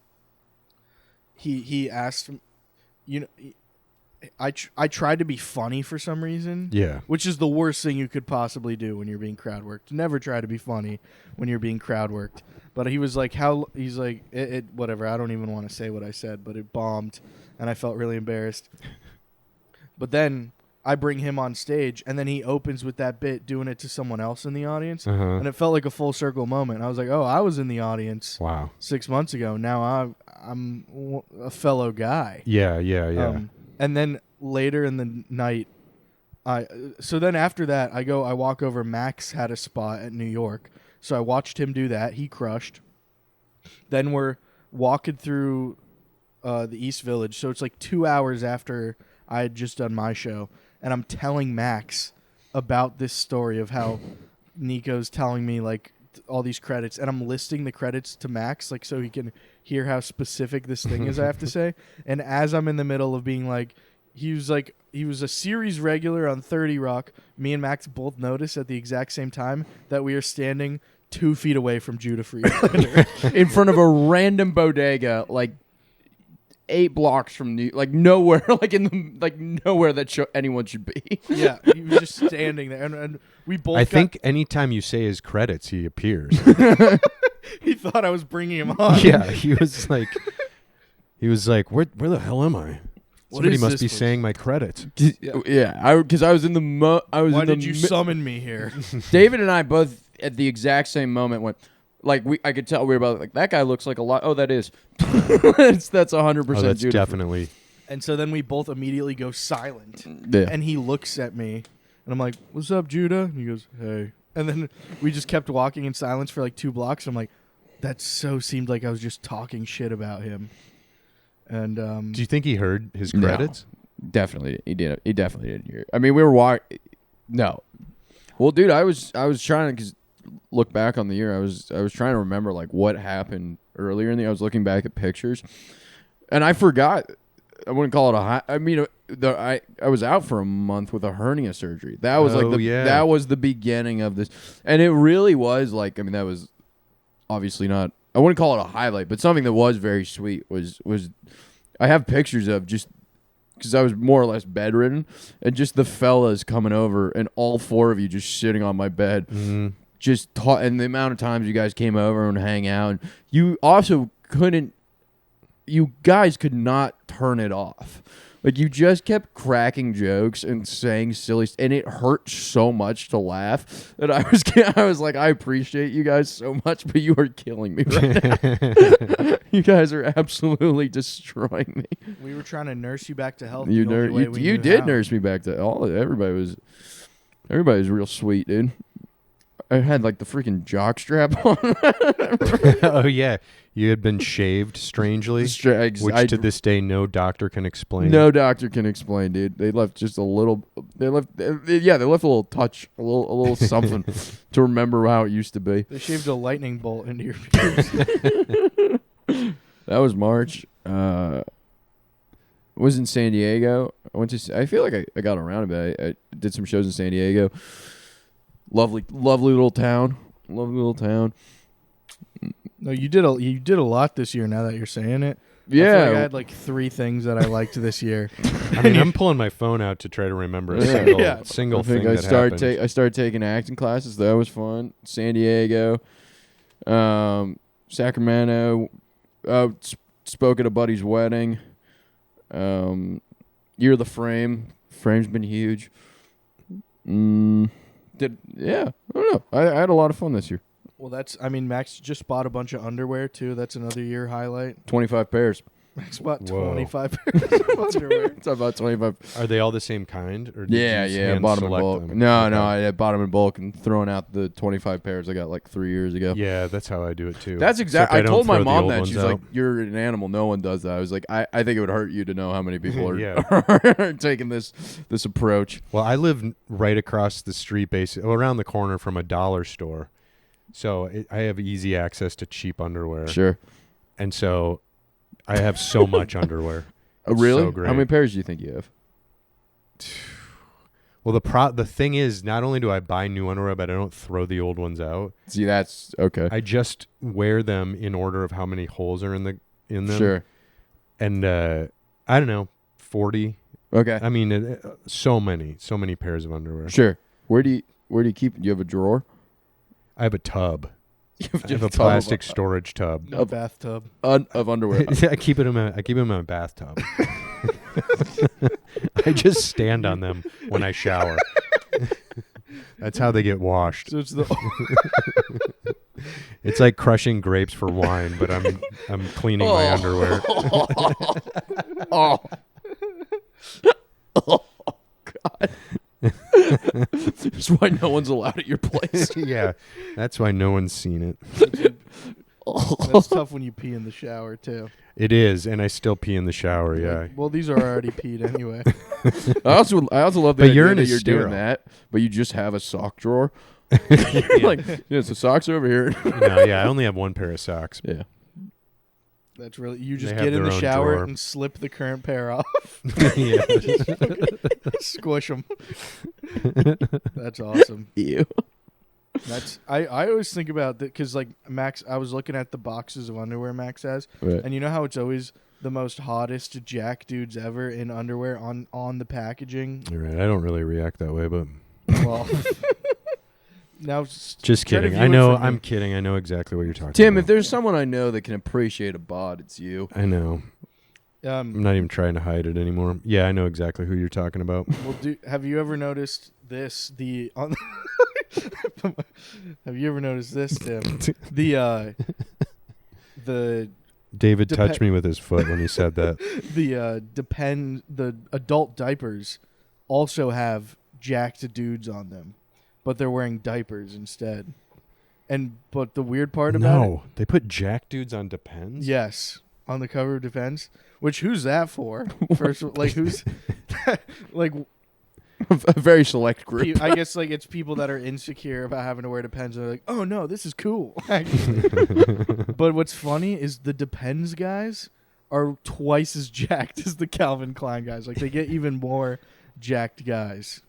he asked, I tried to be funny for some reason. Yeah. Which is the worst thing you could possibly do when you're being crowd worked. Never try to be funny when you're being crowd worked. But he was like, he's like, whatever. I don't even want to say what I said, but it bombed, and I felt really embarrassed. But then I bring him on stage, and then he opens with that bit, doing it to someone else in the audience, Uh-huh. and it felt like a full circle moment. I was like, oh, I was in the audience Wow. 6 months ago. Now I'm a fellow guy. Yeah. And then later in the night, so then after that, I walk over. Max had a spot at New York, so I watched him do that. He crushed. Then we're walking through the East Village, so it's like 2 hours after I had just done my show, and I'm telling Max about this story of how Nico's telling me like all these credits, and I'm listing the credits to Max, like, so he can hear how specific this thing is I have to say. And as I'm in the middle of being like, he was a series regular on 30 Rock, me and Max both noticed at the exact same time that we are standing 2 feet away from Judah Friedlander. in front of a random bodega, like 8 blocks from nowhere, nowhere that anyone should be. Yeah, he was just standing there, and we both. I think anytime you say his credits, he appears. he thought I was bringing him on. Yeah, he was like, where the hell am I? What Somebody is must this be place? saying my credits. Yeah, because I was in the Why did you summon me here? David and I both at the exact same moment went. Like I could tell we were about like that guy looks like a lot. Oh, that is. that's 100%. Oh, that's Judah. definitely. And so then we both immediately go silent. Yeah. And he looks at me, and I'm like, "What's up, Judah?" And he goes, "Hey." And then we just kept walking in silence for like 2 blocks. I'm like, that so seemed like I was just talking shit about him. And Do you think he heard his credits? No, definitely, he did. He definitely didn't hear it. I mean, we were walking. No. Well, dude, I was trying to look back on the year. I was trying to remember like what happened earlier in the. I was looking back at pictures, and I forgot. I wouldn't call it a high. I mean, I was out for a month with a hernia surgery. That was that was the beginning of this, and it really was like. I mean, that was obviously not. I wouldn't call it a highlight, but something that was very sweet was I have pictures of just because I was more or less bedridden, and just the fellas coming over, and all 4 of you just sitting on my bed. Mm-hmm. Just and the amount of times you guys came over and hang out, and you also couldn't. You guys could not turn it off. Like, you just kept cracking jokes and saying silly, and it hurt so much to laugh that I was like, I appreciate you guys so much, but you are killing me right now. You guys are absolutely destroying me. We were trying to nurse you back to health. You the only way we you knew did how. nurse me back to everybody was real sweet, dude. I had like the freaking jock strap on. Oh yeah, you had been shaved strangely, which to this day no doctor can explain. No doctor can explain, dude. They left just a little. They left a little touch, a little something to remember how it used to be. They shaved a lightning bolt into your pubes. That was March. Was in San Diego. I feel like I got around a bit. I did some shows in San Diego. Lovely little town. Lovely little town. No, you did a lot this year. Now that you're saying it, Yeah, I feel like I had like 3 things that I liked this year. I mean, I'm pulling my phone out to try to remember a single, Yeah. single I think thing I that started happened. I started taking acting classes. That was fun. San Diego, Sacramento. Spoke at a buddy's wedding. Year of the Frame. Frame's been huge. I don't know. I had a lot of fun this year. Well, Max just bought a bunch of underwear too. That's another year highlight. 25 pairs. Max bought Whoa. 25 pairs of underwear. It's about 25. Are they all the same kind? Or did Yeah, you I hand bought them in select bulk. them? No, Okay. I bought them in bulk and thrown out the 25 pairs I got like 3 years ago. Yeah, that's how I do it too. That's Except exactly. I don't told my throw the mom old that. ones She's out. like, "You're an animal. No one does that." I was like, "I think it would hurt you to know how many people are, Yeah. are taking this approach." Well, I live right across the street, basically around the corner from a dollar store, so I have easy access to cheap underwear. Sure. And so I have so much underwear. It's Really? so great. How many pairs do you think you have? Well, the thing is, not only do I buy new underwear, but I don't throw the old ones out. See, that's okay. I just wear them in order of how many holes are in them. Sure. And I don't know, 40. Okay. I mean, so many pairs of underwear. Sure. Where do you keep it? Do you have a drawer? I have a tub. You I have a tub plastic storage tub. A bathtub. of underwear. I keep them in my bathtub. I just stand on them when I shower. That's how they get washed. So it's the It's like crushing grapes for wine, but I'm cleaning my underwear. Oh. Oh God. That's why no one's allowed at your place. Yeah, that's why no one's seen it. that's tough when you pee in the shower too. It is, and I still pee in the shower. Yeah, Well, these are already peed anyway. I also love But the idea urine that is you're doing sterile. that, but you just have a sock drawer. Like, yeah, so socks are over here. no, yeah. I only have one pair of socks. Yeah. That's really you just They have get in their the own shower drawer. and slip the current pair off, Yeah. squish them. That's awesome. Ew. That's I always think about that because like Max, I was looking at the boxes of underwear Max has, Right. and you know how it's always the most hottest Jack dudes ever in underwear on the packaging. You're right. I don't really react that way, but Well, now just try to kidding. view I it know. from me. I'm kidding. I know exactly what you're talking Tim, about. if there's someone I know that can appreciate a bod, it's you. I know. I'm not even trying to hide it anymore. Yeah, I know exactly who you're talking about. Have you ever noticed this? Have you ever noticed this, Tim? The David Depe- touched me with his foot when he said that. the adult diapers also have jacked dudes on them, but they're wearing diapers instead. But the weird part about it, No, they put Jack dudes on Depends. yes, on the cover of Defense. Which who's that for? First, like who's like A very select group. I guess like it's people that are insecure about having to wear Depends. And they're like, oh no, this is cool. But what's funny is the Depends guys are twice as jacked as the Calvin Klein guys. Like they get even more jacked guys.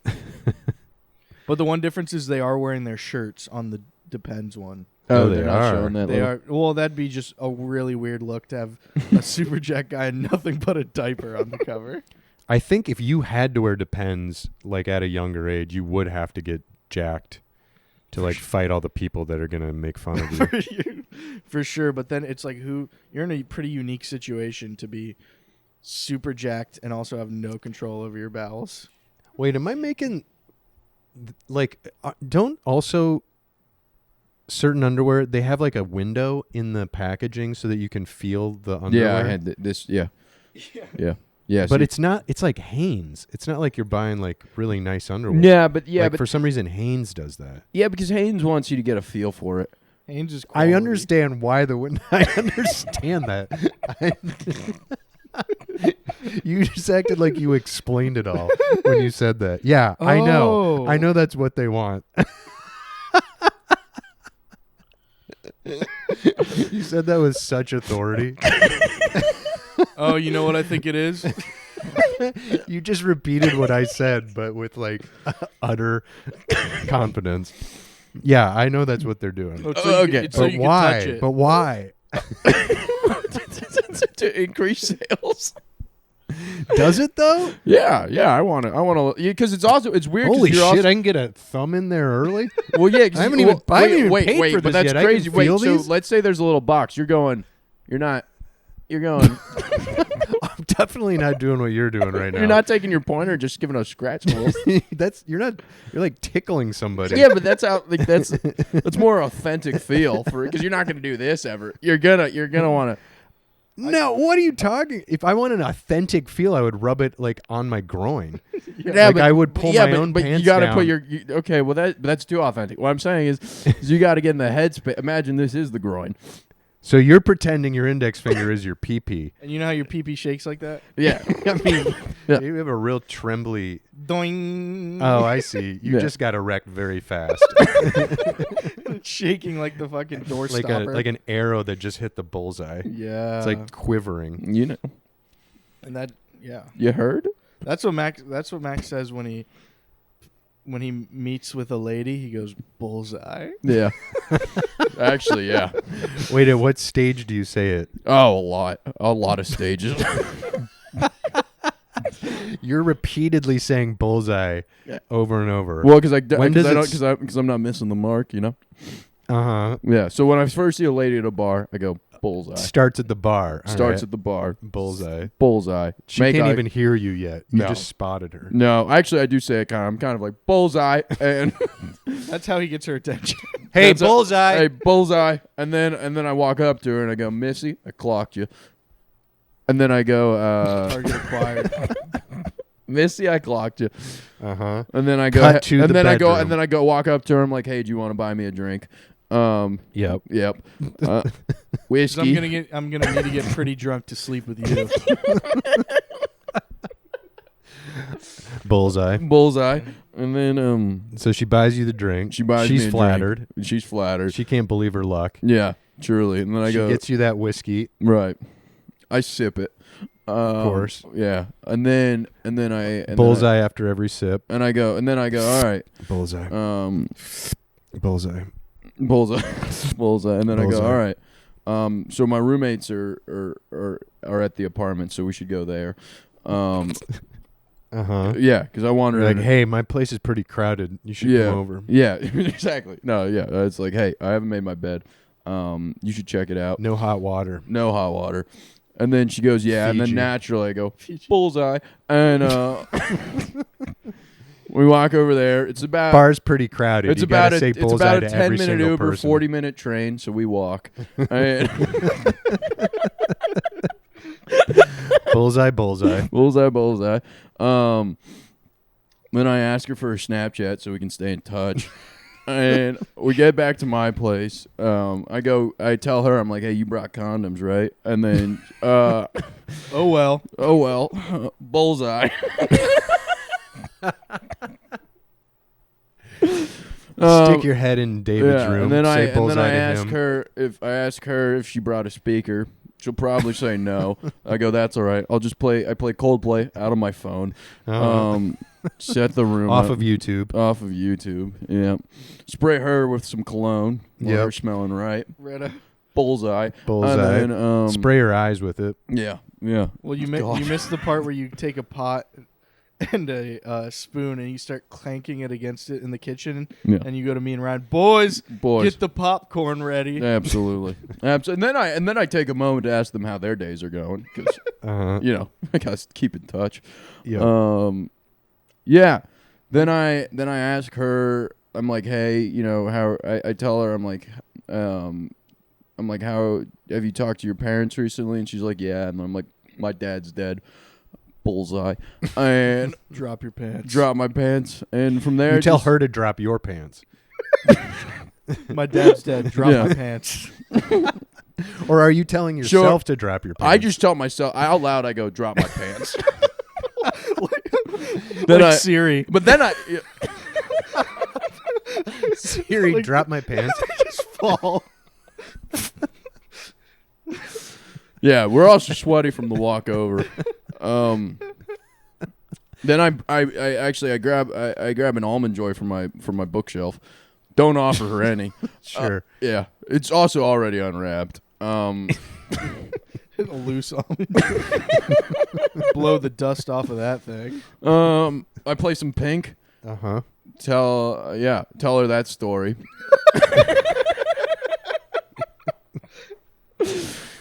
But the one difference is they are wearing their shirts on the Depends one. Oh, they they're not are. showing that. They little- are well. That'd be just a really weird look to have a super jacked guy and nothing but a diaper on the cover. I think if you had to wear Depends like at a younger age, you would have to get jacked to like fight all the people that are gonna make fun of you. For sure. But then it's like you're in a pretty unique situation to be super jacked and also have no control over your bowels. Wait, am I making like don't also certain underwear they have like a window in the packaging so that you can feel the underwear? Yeah, I had this. Yeah. Yeah. But so- it's not. It's like Hanes. It's not like you're buying like really nice underwear. Yeah, but like for some reason Hanes does that. yeah, because Haynes wants you to get a feel for it. Hanes is I quality. understand why the window. I understand that. You just acted like you explained it all when you said that. Yeah, I know. I know that's what they want. You said that with such authority. Oh, you know what I think it is? You just repeated what I said, but with like utter confidence. Yeah, I know that's what they're doing. Oh, Okay. it's so But you can touch why? it. But why? To increase sales. Does it though? Yeah, I want to, because it's also it's weird. 'cause Holy you're shit! Also, I can get a thumb in there early. well, yeah, 'cause I haven't you- even- I haven't even wait, paid wait, for but this that's yet. I can crazy. Wait, feel so these? let's say there's a little box. You're going. You're going. I'm definitely not doing what you're doing right now. You're not taking your pointer, just giving a scratch hole. You're like tickling somebody. Yeah, but that's how that's more authentic feel for it, because you're not going to do this ever. You're gonna want to. No, what are you talking? If I want an authentic feel, I would rub it like on my groin. Yeah, Like, I would pull my own but pants you gotta down. put your okay. Well, that's too authentic. What I'm saying is you got to get in the headspace. Imagine this is the groin. So you're pretending your index finger is your pee-pee. And you know how your pee-pee shakes like that? Yeah, I mean, Yeah. you have a real trembly. Doing. Oh, I see. You Yeah. just got erect very fast, Shaking like the fucking door like stopper. like an arrow that just hit the bullseye. yeah. It's like quivering. you know. and that yeah. You heard? That's what Max says when he meets with a lady. He goes, "Bullseye." Yeah. Actually, yeah. Wait, at what stage do you say it? Oh, a lot of stages. You're repeatedly saying bullseye Yeah. over and over. Well, because When does because I'm not missing the mark, you know. Uh-huh. Yeah. So when I first see a lady at a bar, I go bullseye. Starts at the bar. All Starts right. at the bar. bullseye. Bullseye. She Make can't eye- even hear you yet. You No. just spotted her. No, actually, I do say it I'm kind of like bullseye, and That's how he gets her attention. Hey, That's a- bullseye. hey, bullseye, and then I walk up to her and I go, Missy, I clocked you, and then I go, Target acquired. Missy, I clocked you, Uh-huh. and then I go, Cut to and the then I go, bedroom. and then I go walk up to her. I'm like, hey, do you want to buy me a drink? Yep. Yep. So Whiskey. I'm gonna need to get pretty drunk to sleep with you. Bullseye. Bullseye, and then So she buys you the drink. she buys me She's a flattered. drink. She's flattered. She can't believe her luck. Yeah, truly. And then I She go, gets you that whiskey. right. I sip it. Of course. Yeah. And then Bullseye after every sip. And I go, all right. Bullseye. Bullseye. Bullseye. Bullseye. And then I Bullseye. go, all right. So my roommates are at the apartment, so we should go there. Uh-huh. Yeah, because I wanted You're like, to. hey, my place is pretty crowded. You should Yeah. come over. Yeah, exactly. No, yeah. It's like, hey, I haven't made my bed. You should check it out. No hot water. No hot water. And then she goes, yeah. And Fiji. then naturally I go, bullseye. And we walk over there. It's about Bar's pretty crowded. it's You about gotta a say it's bullseye about a to every 10-minute single Uber, person. 40-minute train. So we walk. And Bullseye, bullseye. bullseye. Then I ask her for her Snapchat so we can stay in touch. And we get back to my place. I tell her, I'm like, hey, you brought condoms, right? And then, Oh well. bullseye. Stick your head in David's room. And then say bullseye to ask him. her if she brought a speaker. She'll probably say no. I go, that's all right. I play Coldplay out of my phone. Set the room Off up. of YouTube. Off of YouTube. Yeah. Spray her with some cologne. While Yep. her smelling right. Retta. Bullseye. Bullseye. And then, Spray her eyes with it. Yeah. Yeah. Well, you God. missed the part where you take a pot and a spoon, and you start clanking it against it in the kitchen, Yeah. and you go to me and Ryan, boys, Boys. get the popcorn ready. Absolutely. And then I take a moment to ask them how their days are going because I gotta keep in touch. Yeah. Yeah. Then I ask her. I'm like, hey, how? I tell her, I'm like, how have you talked to your parents recently? And she's like, yeah. And I'm like, my dad's dead. Bullseye. And Drop your pants. drop my pants. And from there, You tell her to drop your pants. My dad's dead. Drop Yeah. my pants. Or are you telling yourself to drop your pants? I just tell myself out loud. I go, drop my pants. Like Siri. But then Siri, Like- drop my pants. Just fall. yeah, we're also sweaty from the walk over. Then I grab an Almond Joy from my bookshelf. Don't offer her any. Sure. Yeah, it's also already unwrapped. A loose almond. Blow the dust off of that thing. I play some Pink. Uh-huh. Tell her that story.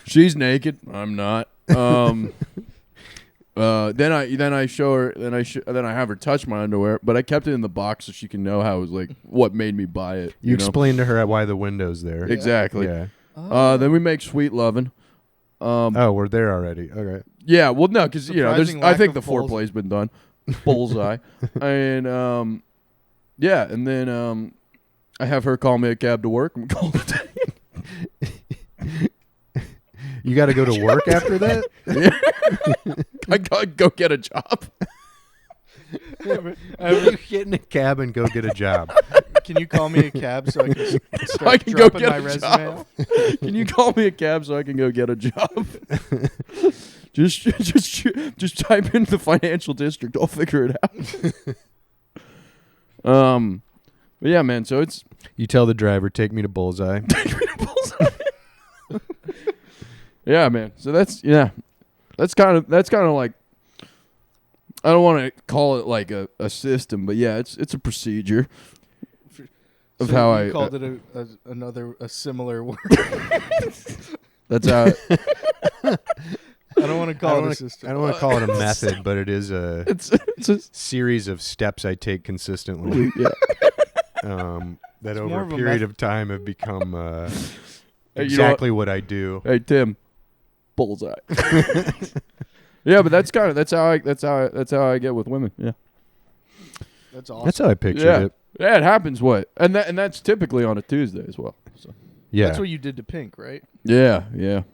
She's naked. I'm not. Then I show her. Then I have her touch my underwear, but I kept it in the box so she can know how it was like what made me buy it. You know? explained to her why the window's there. Exactly. Yeah. Then we make sweet loving. Oh, we're there already. Okay. Yeah. Well, no, because Surprising I lack think of the balls. foreplay's been done. Bullseye. And yeah, and then I have her call me a cab to work and we call it a day. You got to go to work after that? I gotta go get a job. You get in a cab and go get a job. Can you call me a cab so I can start I can go dropping get my a resume job. off? Can you call me a cab so I can go get a job? just type in the financial district. I'll figure it out. But yeah, man. So it's You tell the driver, take me to Bullseye. yeah, man. So that's kind of like, I don't want to call it like a system, but yeah, it's a procedure of So how you I called it a similar word. that's how I don't want to call it a system. I don't want to call it a method, but it is a it's a series of steps I take consistently. yeah. That It's over more a of a period meth- of time have become Hey, you know exactly what I do. Hey Tim, Bullseye. Yeah, but that's how I get with women. Yeah. That's awesome. That's how I pictured Yeah. it. Yeah, it happens. And that's typically on a Tuesday as well. So. Yeah. That's what you did to Pink, right? Yeah.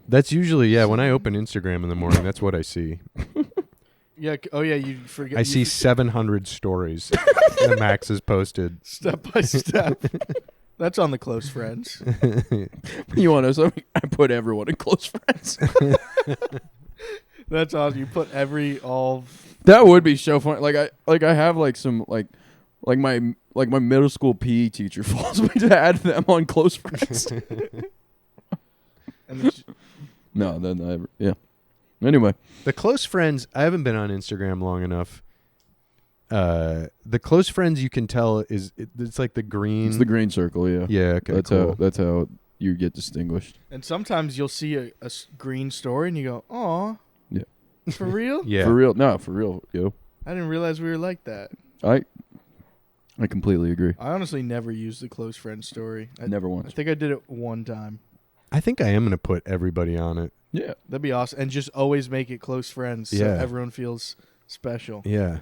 That's usually, when I open Instagram in the morning, that's what I see. Yeah. Oh, yeah. You forget. I see 700 stories that Max has posted. step by step. That's on the close friends. You want to know something? I put everyone in close friends. That's awesome. You put all. That would be so fun. I have like some like my middle school PE teacher forced me to add them on close friends. And it's- No, then yeah. Anyway, The close friends, I haven't been on Instagram long enough. The close friends you can tell it's like the green. it's the green circle. Yeah. Yeah, okay, That's cool. that's how you get distinguished. and sometimes you'll see a green story and you go, "Aw, Yeah. for real? Yeah. For real. No, for real. Yo, I didn't realize we were like that." I completely agree. I honestly never used the close friend story. Never I once. think I did it one time. I think I am going to put everybody on it. Yeah. That'd be awesome, and just always make it close friends so Yeah. everyone feels special. Yeah.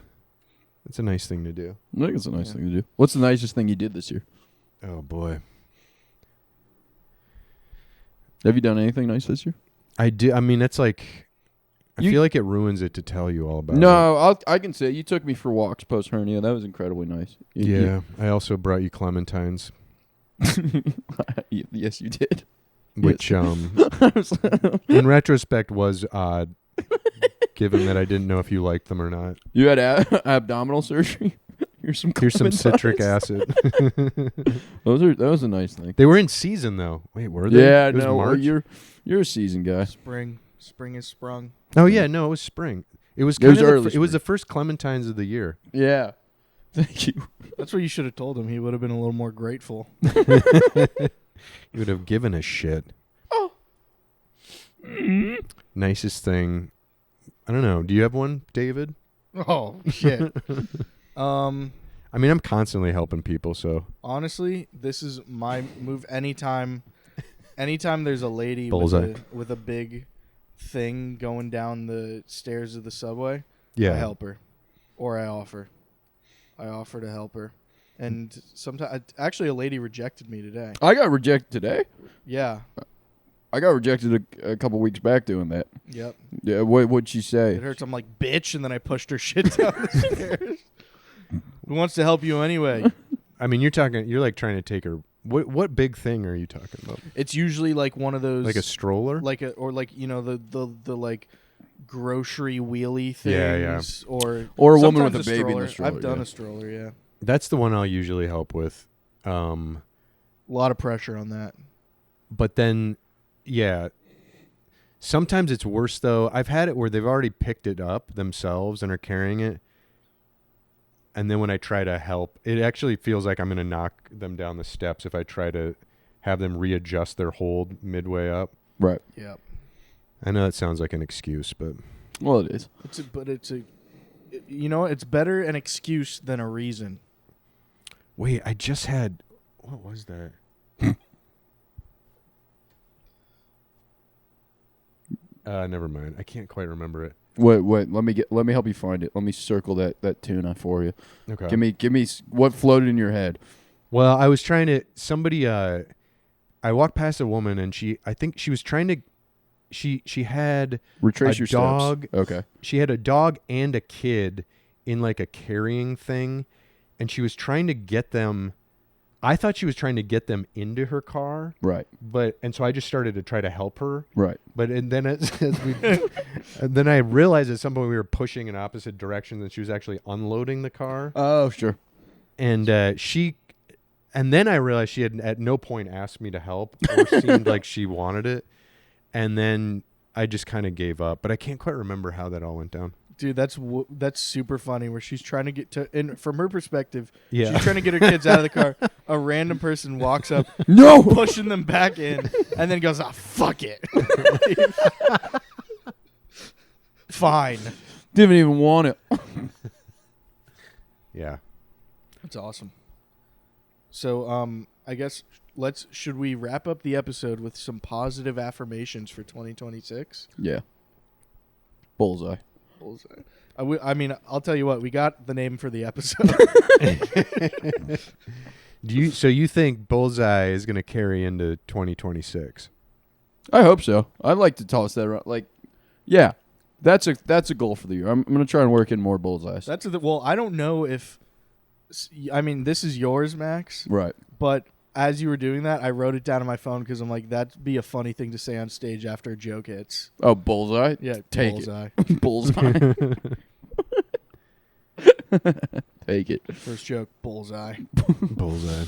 It's a nice thing to do. I think it's a nice Yeah. thing to do. What's the nicest thing you did this year? Oh, boy. Have you done anything nice this year? I do. I mean, it's like, I You- feel like it ruins it to tell you all about it. No, I can say you took me for walks post hernia. That was incredibly nice. Yeah. I also brought you clementines, Yes, you did. which in retrospect was odd, given that I didn't know if you liked them or not. You had abdominal surgery. Here's some Citric clementines. acid. That was a nice thing. They were in season, though. Wait, were they? Yeah, It was no, March? you're a season guy. Spring is sprung. Oh, yeah, no, it was spring. It was It was kind of early it was spring. the first clementines of the year. Yeah. Thank you. That's what you should have told him. He would have been a little more grateful. You would have given a shit. Oh. Nicest thing. I don't know. Do you have one, David? Oh shit. I mean, I'm constantly helping people, so Honestly, this is my move. Anytime there's a lady Bullseye. with a big thing going down the stairs of the subway, yeah. I help her, or I offer to help her. And sometimes, actually, a lady rejected me today. I got rejected today. Yeah. I got rejected a couple weeks back doing that. Yep. Yeah, what'd she say? It hurts. I'm like, bitch, and then I pushed her shit down the stairs. Who wants to help you anyway? I mean, you're like trying to take her. What big thing are you talking about? It's usually like one of those, Like a stroller? the like grocery wheelie things, Yeah, or Or a woman sometimes with a baby in stroller. the stroller, I've done yeah. a stroller, yeah. That's the one I'll usually help with. A lot of pressure on that. But then, yeah. Sometimes it's worse, though. I've had it where they've already picked it up themselves and are carrying it. And then when I try to help, it actually feels like I'm going to knock them down the steps if I try to have them readjust their hold midway up. Right. Yep. I know that sounds like an excuse, but Well, it is. It's better an excuse than a reason. wait, I just had, what was that? Never mind. I can't quite remember it. Wait. Let me help you find it. Let me circle that tuna for you. Okay. Give me what floated in your head. Well, I was trying to, I walked past a woman and I think she was trying to, she had Retrace a your dog. steps. Okay. She had a dog and a kid in like a carrying thing, and she was trying to get them. I thought she was trying to get them into her car, Right. and so I just started to try to help her. Right. But and then and then I realized at some point we were pushing in opposite directions, and she was actually unloading the car. Oh, sure. And and then I realized she had at no point asked me to help or seemed like she wanted it. And then I just kind of gave up, but I can't quite remember how that all went down. Dude, that's super funny. Where she's trying to get to, and from her perspective, Yeah. she's trying to get her kids out of the car. A random person walks up, No. pushing them back in, and then goes, "Ah, fuck it." Fine. Didn't even want it. Yeah. That's awesome. So, I guess should we wrap up the episode with some positive affirmations for 2026? Yeah. Bullseye. Bullseye. I mean, I'll tell you what, we got the name for the episode. So you think Bullseye is going to carry into 2026? I hope so. I'd like to toss that around. Like, yeah, that's a goal for the year. I'm gonna try and work in more bullseyes. Well, I don't know if. I mean, this is yours, Max. Right. But as you were doing that, I wrote it down on my phone because I'm like, that'd be a funny thing to say on stage after a joke hits. Oh, bullseye. Yeah, Take bullseye. it. Bullseye. Take it. First joke, bullseye. Bullseye.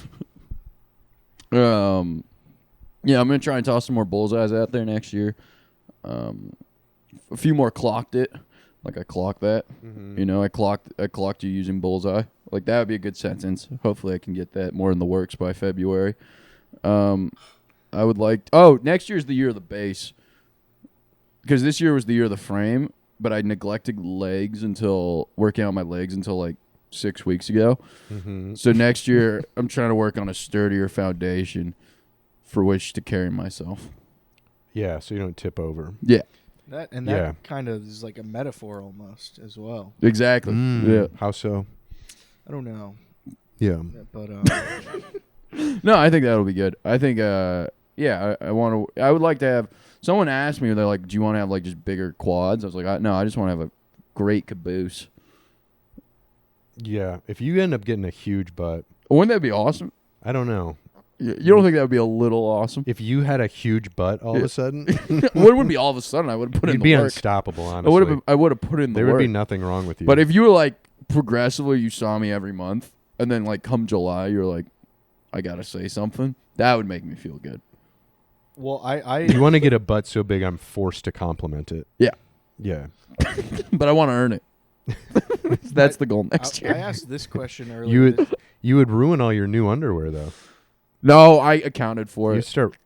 Yeah, I'm gonna try and toss some more bullseyes out there next year. A few more clocked it. Like I clocked that. Mm-hmm. You know, I clocked you using bullseye. Like that would be a good sentence. Hopefully I can get that more in the works by February. I would like next year's the year of the base. Because this year was the year of the frame, but I neglected working on my legs until like 6 weeks ago. Mm-hmm. So next year I'm trying to work on a sturdier foundation for which to carry myself. Yeah, so you don't tip over. Yeah. That Yeah. kind of is like a metaphor almost as well. Exactly. Yeah. How so? I don't know, Yeah. but No, I think that'll be good. I think I would like to have someone ask me, they're like, do you want to have like just bigger quads? I was like, no, I just want to have a great caboose. Yeah. If you end up getting a huge butt, Wouldn't that be awesome? I don't know. You don't think that would be a little awesome? If you had a huge butt all of a sudden, Well, it wouldn't be all of a sudden. I would have put in you'd the be work. unstoppable, honestly. I would have put in the There work. would be nothing wrong with you. But if you were like progressively, you saw me every month, and then like come July, you're like, I gotta say something. That would make me feel good. well, I you want to get a butt so big I'm forced to compliment it. Yeah. Yeah. but I want to earn it. That's the goal next I year. asked this question earlier. You would ruin all your new underwear though. No, I accounted for You it. start.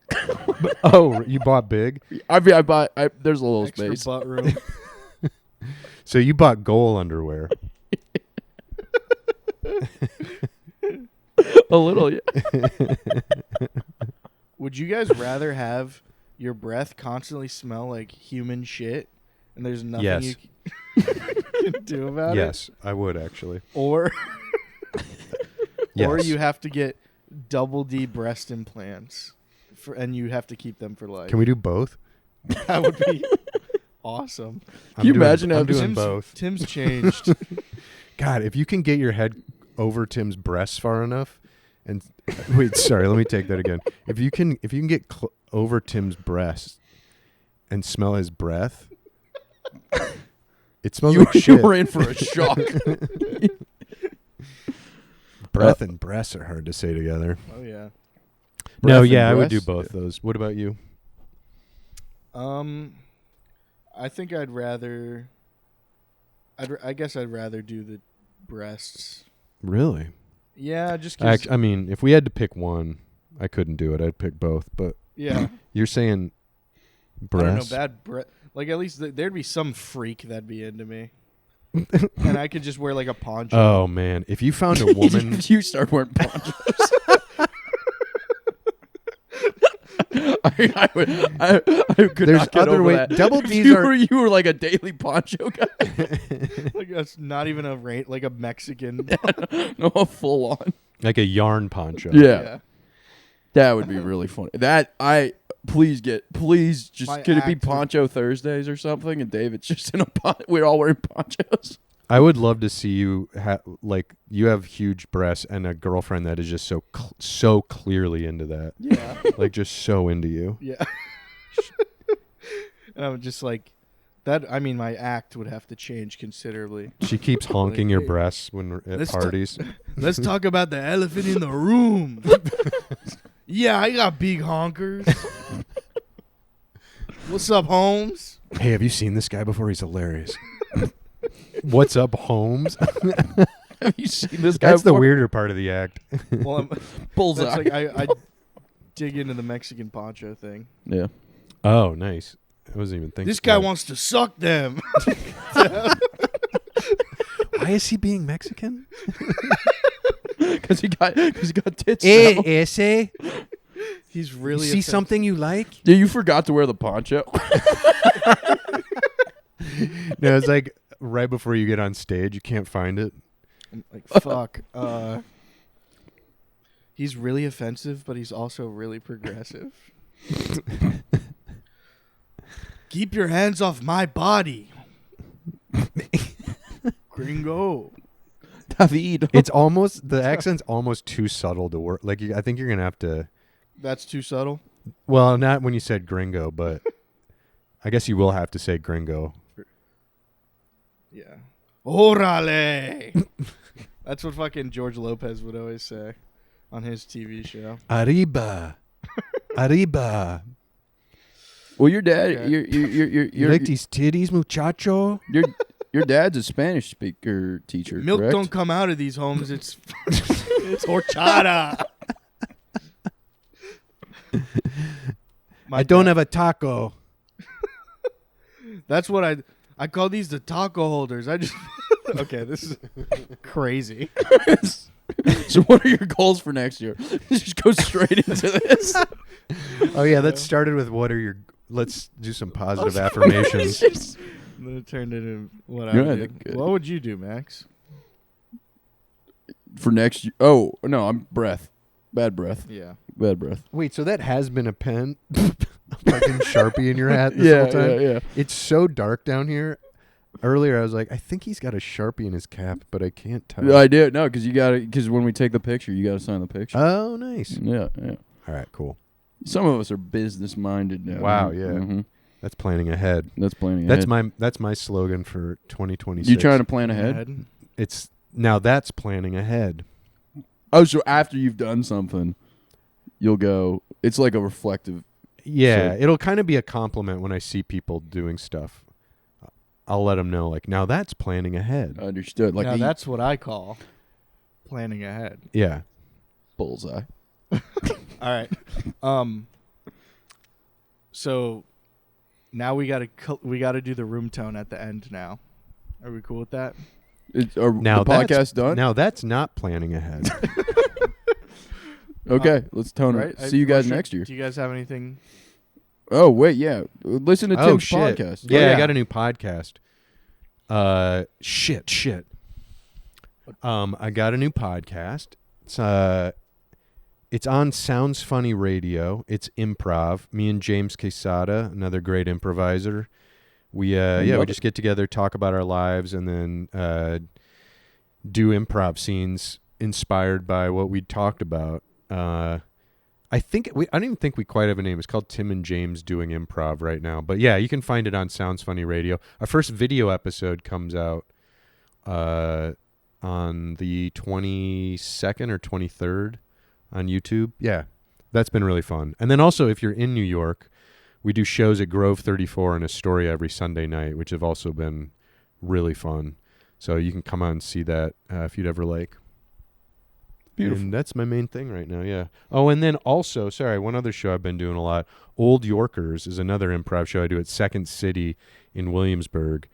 Oh, you bought big. I bought. There's a little Extra space. butt room. So you bought goal underwear. A little. Yeah. Would you guys rather have your breath constantly smell like human shit, and there's nothing Yes. you can do about it? Yes, I would actually. Or Yes. you have to get double D breast implants, and you have to keep them for life. Can we do both? That would be awesome. Can you imagine I'm having doing both. Tim's changed. God, if you can get your head over Tim's breasts far enough, and wait, sorry, let me take that again. If you can get over Tim's breasts and smell his breath, it smells like You shit. were in for a shock. Breath and breasts are hard to say together. Oh yeah. No, Breath and yeah, I would do breasts? both those. What about you? I think I'd rather. I guess I'd rather do the breasts. Really? Yeah, just 'cause, I mean, if we had to pick one, I couldn't do it. I'd pick both. But yeah. you're saying I don't know, breasts? bad breath. Like, at least there'd be some freak that'd be into me. And I could just wear, like, a poncho. Oh, man. If you found a woman... If you start wearing ponchos. I could There's not get other over way- that. double If Ds you are- were, you were like a daily poncho guy. Like, that's not even like a Mexican. No, full on. like a yarn poncho. Yeah. That would be really funny. Please just My could it be act would- Poncho Thursdays or something? And David's just in a we're all wearing ponchos. I would love to see you like you have huge breasts and a girlfriend that is just so clearly into that. Yeah. Like just so into you. Yeah. And I would just like that. I mean, my act would have to change considerably. She keeps honking your breasts when we're at Let's parties. Let's talk about the elephant in the room. Yeah, I got big honkers. What's up, Holmes? Hey, have you seen this guy before? He's hilarious. What's up, Holmes? Have you seen this guy? That's the before? weirder part of the act. Well, Bullseye. that's like I dig into the Mexican poncho thing. Yeah. Oh, nice. I wasn't even thinking. This guy about it. wants to suck them. Why is he being Mexican? Because he got tits. now. ese. He's really See something you like? Yeah, you forgot to wear the poncho. No, it's like right before you get on stage, you can't find it. Like, fuck. He's really offensive, but he's also really progressive. Keep your hands off my body. Gringo. David. It's almost the accent's almost too subtle to work. Like I think you're gonna have to. That's too subtle. Well, not when you said gringo, but I guess you will have to say gringo. Yeah. Orale. That's what fucking George Lopez would always say on his TV show. Arriba, arriba. Well, your dad, Okay. You like these titties, muchacho? your dad's a Spanish speaker teacher. Milk correct? don't come out of these homes. It's it's horchata. I don't have a taco. That's what I call these the taco holders. I just okay. This is crazy. So, what are your goals for next year? Just go straight into this. Oh yeah, that started with what are your? Let's do some positive affirmations. And then it turned into what I Yeah, did. good. What would you do, Max? For next year. Oh no, I'm breath. Bad breath. Yeah. Bad breath. Wait, so that has been a pen, a fucking Sharpie in your hat this whole time? Yeah. It's so dark down here. Earlier, I was like, I think he's got a Sharpie in his cap, but I can't tell. I did. No, because when we take the picture, you got to sign the picture. Oh, nice. Yeah. All right, cool. Some of us are business minded now. Wow, yeah. Mhm. That's planning ahead. That's planning That's ahead. my slogan for 2026. You trying to plan ahead? It's now that's planning ahead. Oh, so after you've done something, you'll go. It's like a reflective. Yeah, So- it'll kind of be a compliment when I see people doing stuff. I'll let them know, like, now that's planning ahead. Understood. Like now the that's what I call planning ahead. Yeah. bullseye. All right. So now we gotta do the room tone at the end. Now, are we cool with that? Now the podcast done? Now that's not planning ahead. Okay, let's tone Right? it. See you guys next year. Do you guys have anything? Oh wait, yeah. Listen to Tim's podcast. Yeah, I got a new podcast. Shit. I got a new podcast. It's on Sounds Funny Radio. It's improv. Me and James Quesada, another great improviser. We just get together, talk about our lives, and then do improv scenes inspired by what we talked about. I don't even think we quite have a name. It's called Tim and James Doing Improv right now. But yeah, you can find it on Sounds Funny Radio. Our first video episode comes out on the 22nd or 23rd on YouTube. Yeah, that's been really fun. And then also, if you're in New York, we do shows at Grove 34 and Astoria every Sunday night, which have also been really fun. So you can come out and see that if you'd ever like. Beautiful. And that's my main thing right now, yeah. Oh, and then also, one other show I've been doing a lot. Old Yorkers is another improv show I do at Second City in Williamsburg.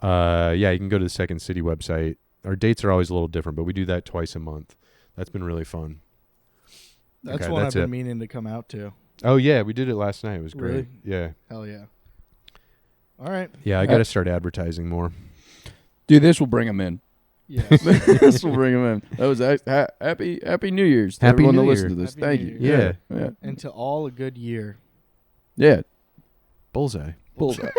You can go to the Second City website. Our dates are always a little different, but we do that twice a month. That's been really fun. That's Okay, one that's I've been it. meaning to come out to. Oh, yeah, we did it last night. It was great. Really? Yeah. Hell yeah. All right. Yeah, I got to start advertising more. Dude, this will bring them in. Yes. This will bring them in. That was happy New Year's to Happy everyone New that listened Year. to this. Happy Thank New you. Year. Yeah. And to all a good year. Yeah. Bullseye. Bullseye.